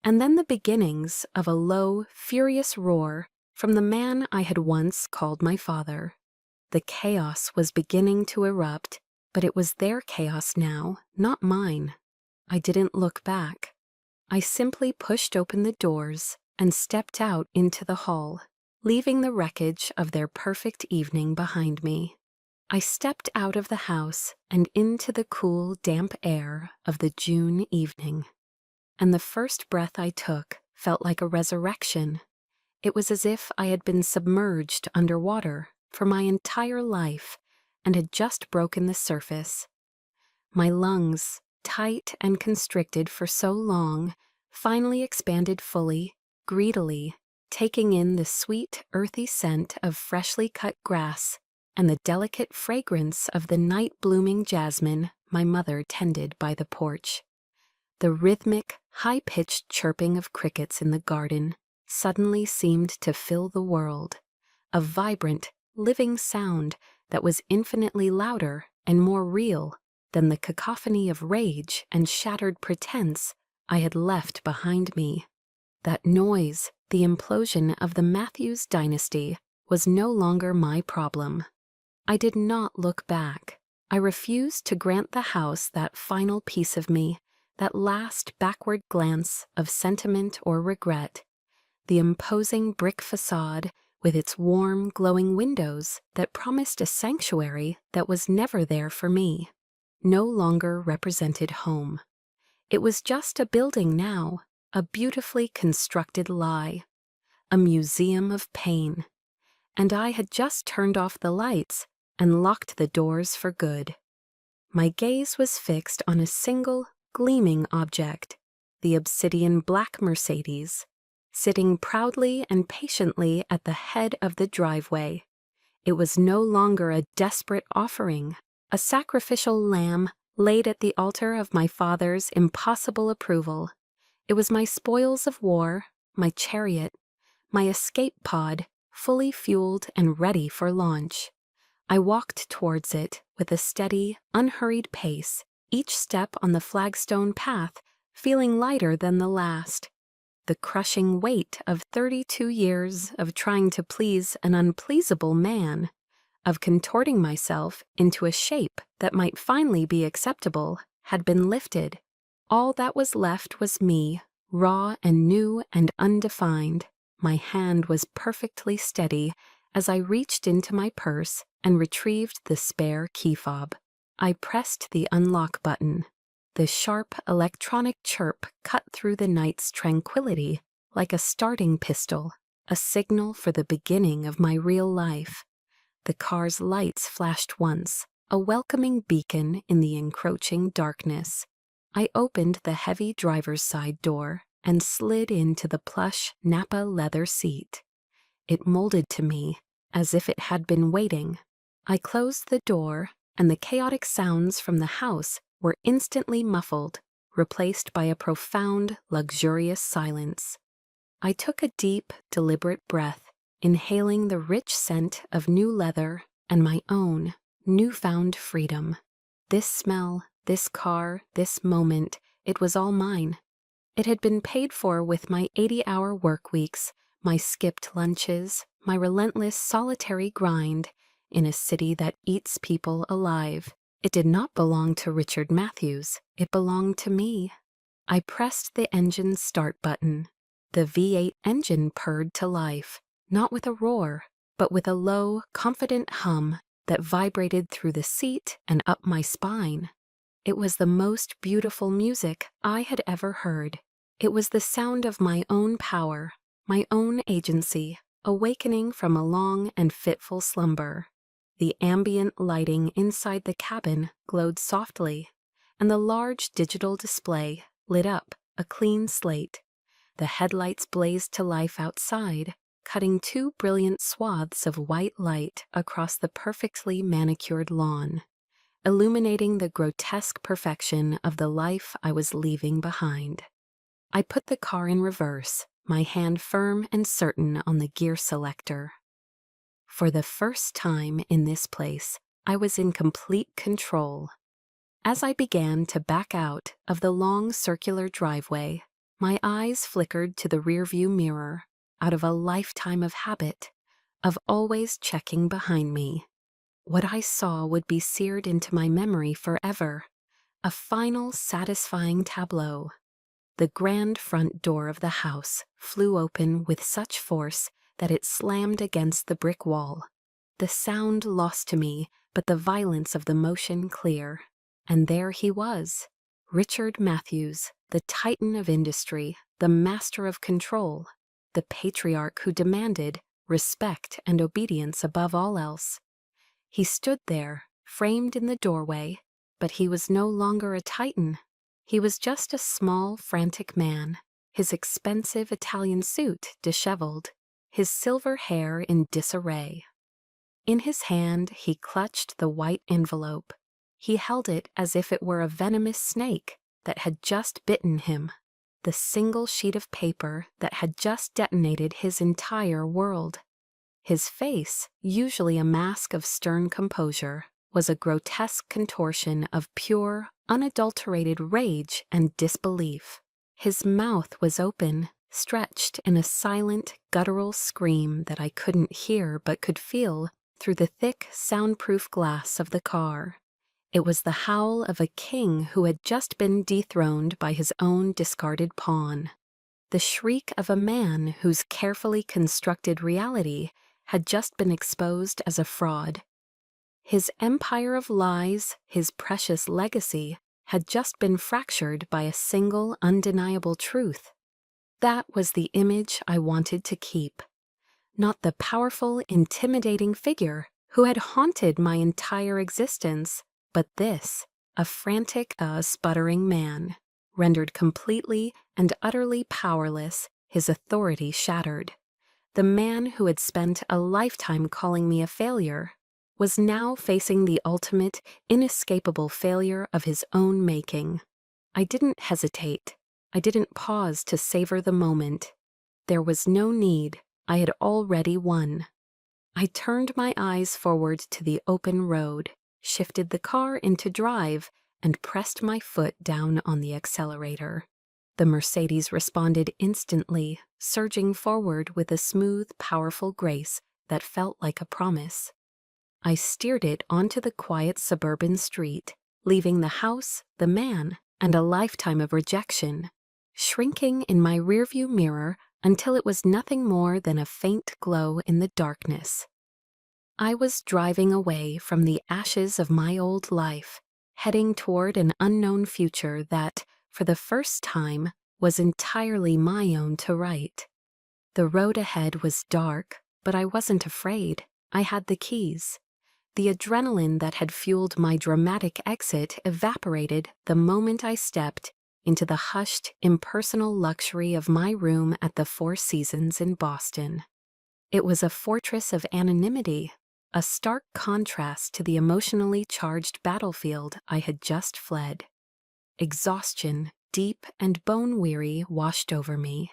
and then the beginnings of a low, furious roar from the man I had once called my father. The chaos was beginning to erupt, but it was their chaos now, not mine. I didn't look back. I simply pushed open the doors and stepped out into the hall, leaving the wreckage of their perfect evening behind me. I stepped out of the house and into the cool, damp air of the June evening. and the first breath I took felt like a resurrection. It was as if I had been submerged underwater for my entire life and had just broken the surface. My lungs, tight and constricted for so long, finally expanded fully, greedily, taking in the sweet, earthy scent of freshly cut grass and the delicate fragrance of the night-blooming jasmine my mother tended by the porch. The rhythmic, high-pitched chirping of crickets in the garden suddenly seemed to fill the world, a vibrant, living sound that was infinitely louder and more real than the cacophony of rage and shattered pretense I had left behind me. That noise, the implosion of the Matthews dynasty, was no longer my problem. I did not look back. I refused to grant the house that final piece of me, that last backward glance of sentiment or regret. The imposing brick facade, with its warm, glowing windows that promised a sanctuary that was never there for me, no longer represented home. It was just a building now, a beautifully constructed lie, a museum of pain. And I had just turned off the lights and locked the doors for good. My gaze was fixed on a single, gleaming object, the obsidian black Mercedes, sitting proudly and patiently at the head of the driveway. It was no longer a desperate offering, a sacrificial lamb laid at the altar of my father's impossible approval. It was my spoils of war, my chariot, my escape pod, fully fueled and ready for launch. I walked towards it with a steady, unhurried pace, each step on the flagstone path feeling lighter than the last. The crushing weight of 32 years of trying to please an unpleasable man, of contorting myself into a shape that might finally be acceptable, had been lifted. All that was left was me, raw and new and undefined. My hand was perfectly steady as I reached into my purse and retrieved the spare key fob. I pressed the unlock button. The sharp electronic chirp cut through the night's tranquility like a starting pistol, a signal for the beginning of my real life. The car's lights flashed once, a welcoming beacon in the encroaching darkness. I opened the heavy driver's side door and slid into the plush Napa leather seat. It molded to me as if it had been waiting. I closed the door, and the chaotic sounds from the house were instantly muffled, replaced by a profound, luxurious silence. I took a deep, deliberate breath, inhaling the rich scent of new leather and my own newfound freedom. This smell, this car, this moment, it was all mine. It had been paid for with my 80-hour work weeks, my skipped lunches, my relentless solitary grind in a city that eats people alive. It did not belong to Richard Matthews. It belonged to me. I pressed the engine's start button. The V8 engine purred to life, not with a roar, but with a low, confident hum that vibrated through the seat and up my spine. It was the most beautiful music I had ever heard. It was the sound of my own power, my own agency, awakening from a long and fitful slumber. The ambient lighting inside the cabin glowed softly, and the large digital display lit up a clean slate. The headlights blazed to life outside, cutting two brilliant swaths of white light across the perfectly manicured lawn, illuminating the grotesque perfection of the life I was leaving behind. I put the car in reverse, my hand firm and certain on the gear selector. For the first time in this place, I was in complete control. As I began to back out of the long circular driveway, my eyes flickered to the rearview mirror out of a lifetime of habit, of always checking behind me. What I saw would be seared into my memory forever, a final satisfying tableau. The grand front door of the house flew open with such force that it slammed against the brick wall. The sound lost to me, but the violence of the motion clear. And there he was, Richard Matthews, the titan of industry, the master of control, the patriarch who demanded respect and obedience above all else. He stood there, framed in the doorway, but he was no longer a titan. He was just a small, frantic man, his expensive Italian suit disheveled, his silver hair in disarray. In his hand he clutched the white envelope. He held it as if it were a venomous snake that had just bitten him, the single sheet of paper that had just detonated his entire world. His face, usually a mask of stern composure, was a grotesque contortion of pure, unadulterated rage and disbelief. His mouth was open, stretched in a silent, guttural scream that I couldn't hear but could feel through the thick, soundproof glass of the car. It was the howl of a king who had just been dethroned by his own discarded pawn. The shriek of a man whose carefully constructed reality had just been exposed as a fraud. His empire of lies, his precious legacy, had just been fractured by a single undeniable truth. That was the image I wanted to keep. Not the powerful, intimidating figure who had haunted my entire existence, but this, a frantic, sputtering man, rendered completely and utterly powerless, his authority shattered. The man who had spent a lifetime calling me a failure was now facing the ultimate, inescapable failure of his own making. I didn't hesitate. I didn't pause to savor the moment. There was no need. I had already won. I turned my eyes forward to the open road, shifted the car into drive, and pressed my foot down on the accelerator. The Mercedes responded instantly, surging forward with a smooth, powerful grace that felt like a promise. I steered it onto the quiet suburban street, leaving the house, the man, and a lifetime of rejection, shrinking in my rearview mirror until it was nothing more than a faint glow in the darkness. I was driving away from the ashes of my old life, heading toward an unknown future that, for the first time, was entirely my own to write. The road ahead was dark, but I wasn't afraid. I had the keys. The adrenaline that had fueled my dramatic exit evaporated the moment I stepped into the hushed, impersonal luxury of my room at the Four Seasons in Boston. It was a fortress of anonymity, a stark contrast to the emotionally charged battlefield I had just fled. Exhaustion, deep and bone-weary, washed over me.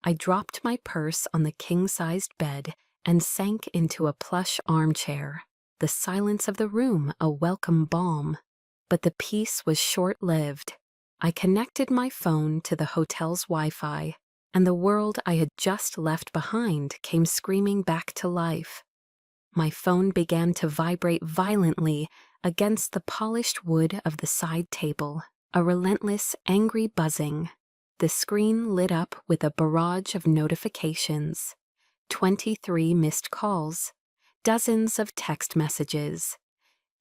I dropped my purse on the king-sized bed and sank into a plush armchair, the silence of the room a welcome balm. But the peace was short-lived. I connected my phone to the hotel's Wi-Fi, and the world I had just left behind came screaming back to life. My phone began to vibrate violently against the polished wood of the side table, a relentless, angry buzzing. The screen lit up with a barrage of notifications. 23 missed calls, dozens of text messages.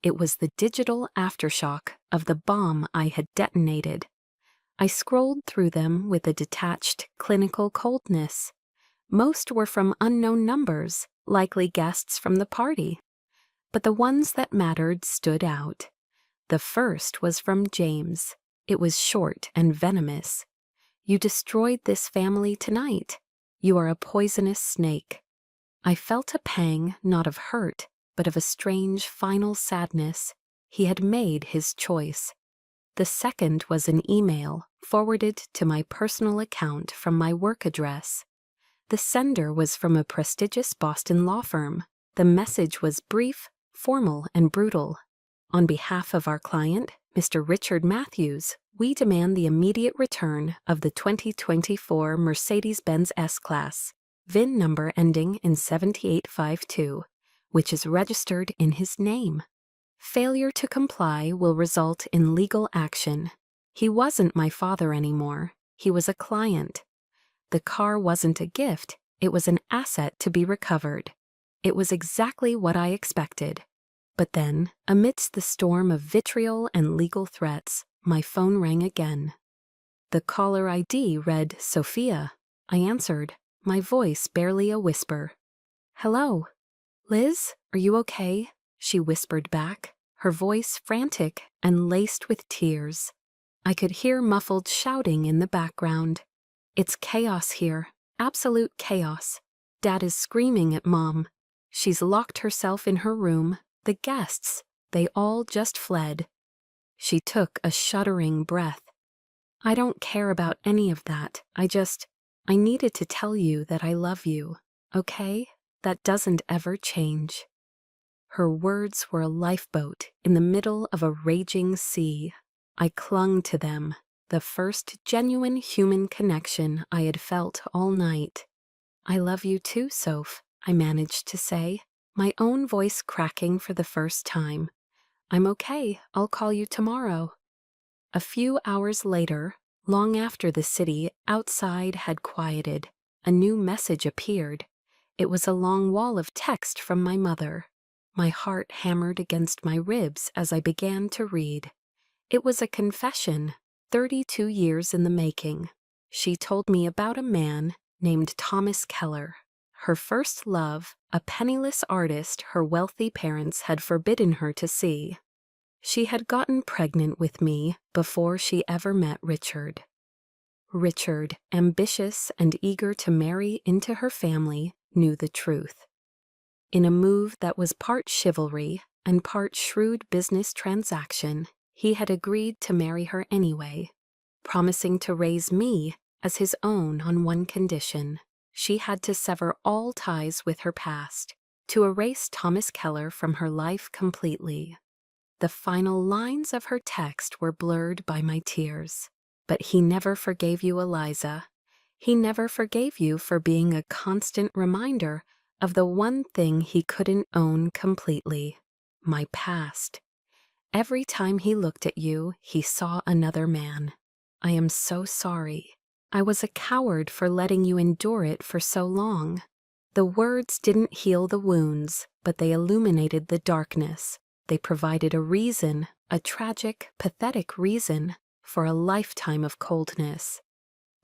It was the digital aftershock of the bomb I had detonated. I scrolled through them with a detached, clinical coldness. Most were from unknown numbers, likely guests from the party. But the ones that mattered stood out. The first was from James. It was short and venomous. "You destroyed this family tonight. You are a poisonous snake." I felt a pang not of hurt, but of a strange final sadness. He had made his choice. The second was an email forwarded to my personal account from my work address. The sender was from a prestigious Boston law firm. The message was brief, formal, and brutal. "On behalf of our client, Mr. Richard Matthews, we demand the immediate return of the 2024 Mercedes-Benz S-Class, VIN number ending in 7852, which is registered in his name. Failure to comply will result in legal action. He wasn't my father anymore. He was a client. The car wasn't a gift. It was an asset to be recovered. It was exactly what I expected. But then, amidst the storm of vitriol and legal threats, My phone rang again. The caller ID read Sophia. I answered, my voice barely a whisper. "Hello? Liz, are you okay?" she whispered back, her voice frantic and laced with tears. I could hear muffled shouting in the background. "It's chaos here, absolute chaos. Dad is screaming at Mom. She's locked herself in her room. The guests, they all just fled." She took a shuddering breath. "I don't care about any of that. I needed to tell you that I love you, okay? That doesn't ever change." Her words were a lifeboat in the middle of a raging sea. I clung to them, the first genuine human connection I had felt all night. "I love you too, Soph," I managed to say, my own voice cracking for the first time. "I'm okay. I'll call you tomorrow." A few hours later, long after the city outside had quieted, a new message appeared. It was a long wall of text from my mother. My heart hammered against my ribs as I began to read. It was a confession, 32 years in the making. She told me about a man named Thomas Keller. Her first love, a penniless artist her wealthy parents had forbidden her to see. She had gotten pregnant with me before she ever met Richard. Richard, ambitious and eager to marry into her family, knew the truth. In a move that was part chivalry and part shrewd business transaction, he had agreed to marry her anyway, promising to raise me as his own on one condition. She had to sever all ties with her past, to erase Thomas Keller from her life completely. The final lines of her text were blurred by my tears. "But he never forgave you, Eliza. He never forgave you for being a constant reminder of the one thing he couldn't own completely, my past. Every time he looked at you, he saw another man. I am so sorry. I was a coward for letting you endure it for so long." The words didn't heal the wounds, but they illuminated the darkness. They provided a reason, a tragic, pathetic reason, for a lifetime of coldness.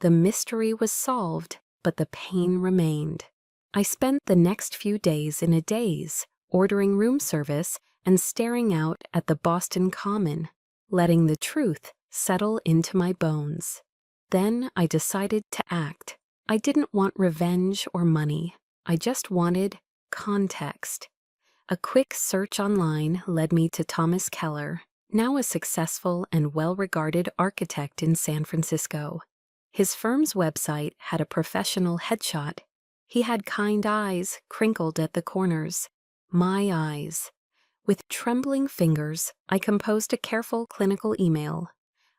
The mystery was solved, but the pain remained. I spent the next few days in a daze, ordering room service and staring out at the Boston Common, letting the truth settle into my bones. Then I decided to act. I didn't want revenge or money. I just wanted context. A quick search online led me to Thomas Keller, now a successful and well-regarded architect in San Francisco. His firm's website had a professional headshot. He had kind eyes crinkled at the corners. My eyes. With trembling fingers, I composed a careful clinical email.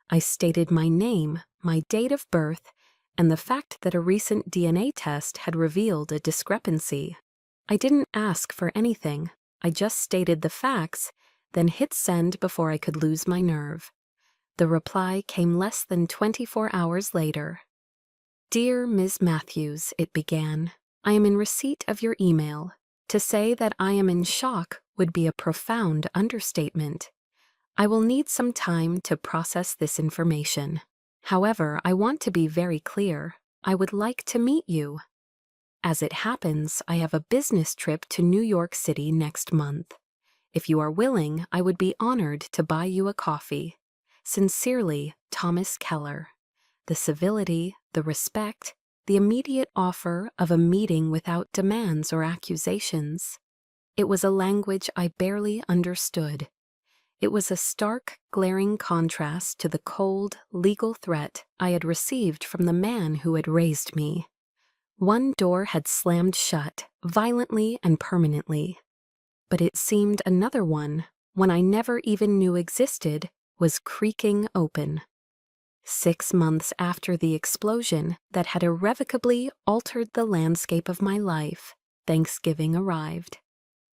I stated my name, my date of birth, and the fact that a recent DNA test had revealed a discrepancy. I didn't ask for anything. I just stated the facts, then hit send before I could lose my nerve. The reply came less than 24 hours later. "Dear Ms. Matthews," it began, "I am in receipt of your email. To say that I am in shock would be a profound understatement. I will need some time to process this information. However, I want to be very clear. I would like to meet you. As it happens, I have a business trip to New York City next month. If you are willing, I would be honored to buy you a coffee. Sincerely, Thomas Keller." The civility, the respect, the immediate offer of a meeting without demands or accusations. It was a language I barely understood. It was a stark, glaring contrast to the cold, legal threat I had received from the man who had raised me. One door had slammed shut, violently and permanently. But it seemed another one I never even knew existed, was creaking open. 6 months after the explosion that had irrevocably altered the landscape of my life, Thanksgiving arrived.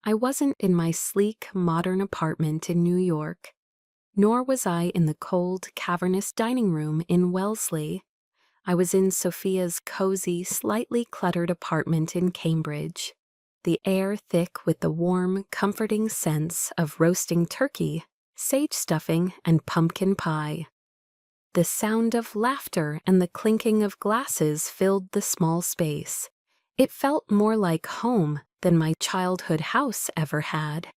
I wasn't in my sleek, modern apartment in New York, nor was I in the cold, cavernous dining room in Wellesley. I was in Sophia's cozy, slightly cluttered apartment in Cambridge, the air thick with the warm, comforting scents of roasting turkey, sage stuffing, and pumpkin pie. The sound of laughter and the clinking of glasses filled the small space. It felt more like home than my childhood house ever had.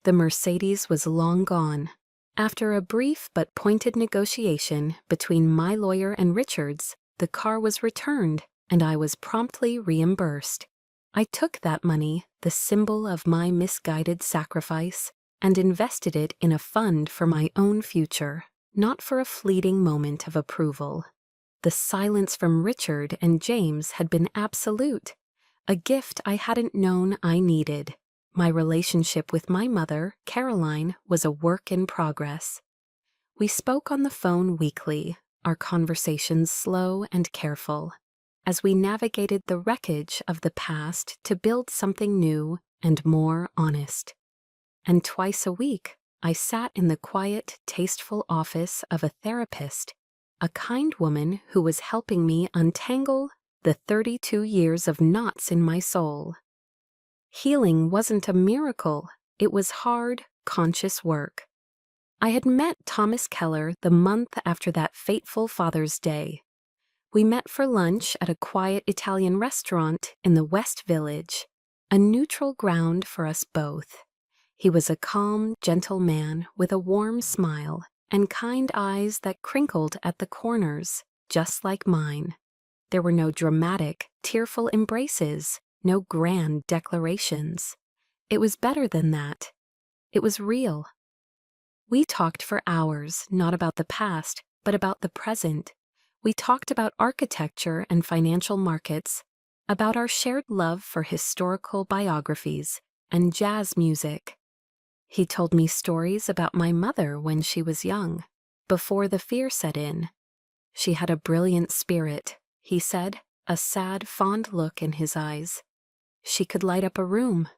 The Mercedes was long gone. After a brief but pointed negotiation between my lawyer and Richard's, the car was returned and I was promptly reimbursed. I took that money, the symbol of my misguided sacrifice, and invested it in a fund for my own future, not for a fleeting moment of approval. The silence from Richard and James had been absolute, a gift I hadn't known I needed. My relationship with my mother, Caroline, was a work in progress. We spoke on the phone weekly, our conversations slow and careful, as we navigated the wreckage of the past to build something new and more honest. And twice a week, I sat in the quiet, tasteful office of a therapist, a kind woman who was helping me untangle the 32 years of knots in my soul. Healing wasn't a miracle, it was hard, conscious work. I had met Thomas Keller the month after that fateful Father's Day. We met for lunch at a quiet Italian restaurant in the West Village, a neutral ground for us both. He was a calm, gentle man with a warm smile and kind eyes that crinkled at the corners, just like mine. There were no dramatic, tearful embraces, no grand declarations. It was better than that. It was real. We talked for hours, not about the past, but about the present. We talked about architecture and financial markets, about our shared love for historical biographies and jazz music. He told me stories about my mother when she was young, before the fear set in. She had a brilliant spirit, he said, a sad, fond look in his eyes. She could light up a room.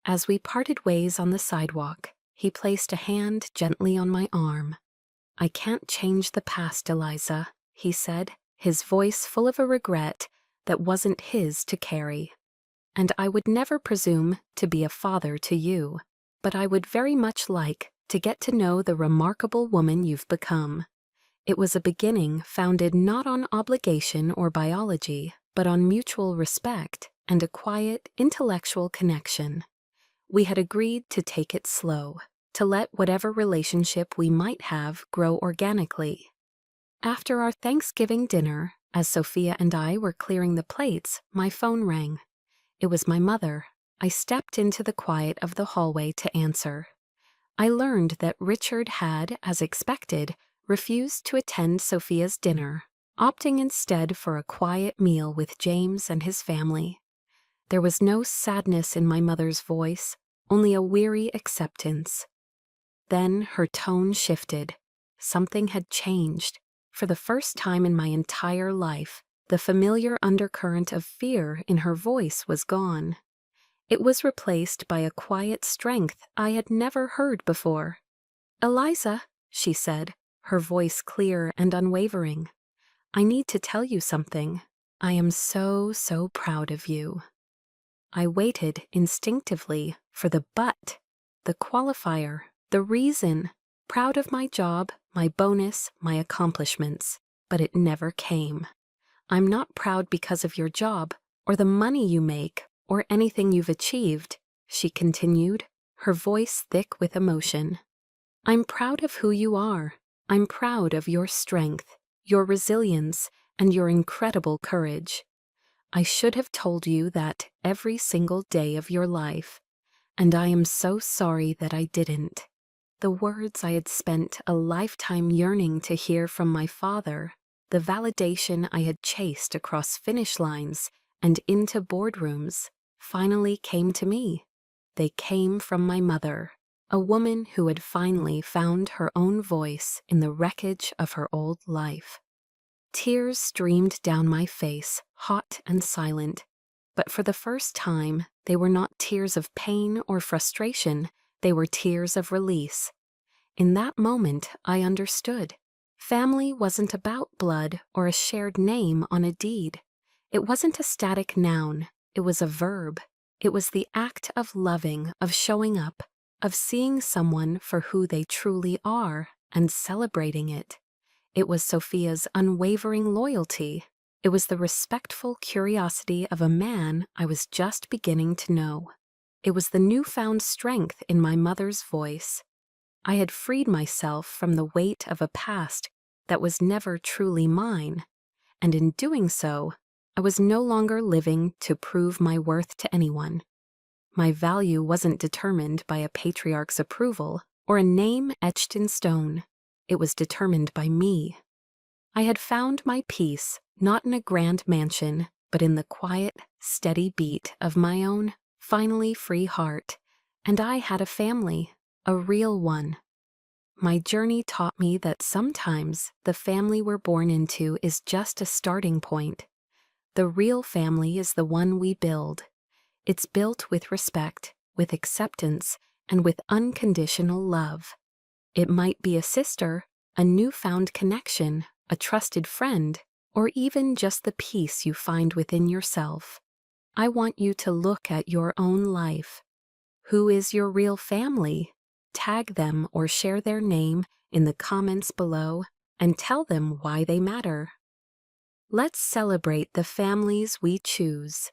As we parted ways on the sidewalk, he placed a hand gently on my arm. "I can't change the past, Eliza," he said, his voice full of a regret that wasn't his to carry. "And I would never presume to be a father to you, but I would very much like to get to know the remarkable woman you've become." It was a beginning founded not on obligation or biology, but on mutual respect and a quiet, intellectual connection. We had agreed to take it slow, to let whatever relationship we might have grow organically. After our Thanksgiving dinner, as Sophia and I were clearing the plates, my phone rang. It was my mother. I stepped into the quiet of the hallway to answer. I learned that Richard had, as expected, refused to attend Sophia's dinner, opting instead for a quiet meal with James and his family. There was no sadness in my mother's voice, only a weary acceptance. Then her tone shifted. Something had changed. For the first time in my entire life, the familiar undercurrent of fear in her voice was gone. It was replaced by a quiet strength I had never heard before. "Eliza," she said, her voice clear and unwavering, "I need to tell you something. I am so proud of you." I waited instinctively for the but, the qualifier, the reason, proud of my job, my bonus, my accomplishments, but it never came. "I'm not proud because of your job, or the money you make, or anything you've achieved," she continued, her voice thick with emotion. "I'm proud of who you are. I'm proud of your strength, your resilience, and your incredible courage. I should have told you that every single day of your life, and I am so sorry that I didn't." The words I had spent a lifetime yearning to hear from my father, the validation I had chased across finish lines and into boardrooms, finally came to me. They came from my mother, a woman who had finally found her own voice in the wreckage of her old life. Tears streamed down my face, hot and silent, but for the first time, they were not tears of pain or frustration, they were tears of release. In that moment, I understood. Family wasn't about blood or a shared name on a deed. It wasn't a static noun, it was a verb. It was the act of loving, of showing up, of seeing someone for who they truly are and celebrating it. It was Sophia's unwavering loyalty. It was the respectful curiosity of a man I was just beginning to know. It was the newfound strength in my mother's voice. I had freed myself from the weight of a past that was never truly mine, and in doing so, I was no longer living to prove my worth to anyone. My value wasn't determined by a patriarch's approval or a name etched in stone. It was determined by me. I had found my peace not in a grand mansion, but in the quiet, steady beat of my own, finally free heart. And I had a family, a real one. My journey taught me that sometimes the family we're born into is just a starting point. The real family is the one we build. It's built with respect, with acceptance, and with unconditional love. It might be a sister, a newfound connection, a trusted friend, or even just the peace you find within yourself. I want you to look at your own life. Who is your real family? Tag them or share their name in the comments below and tell them why they matter. Let's celebrate the families we choose.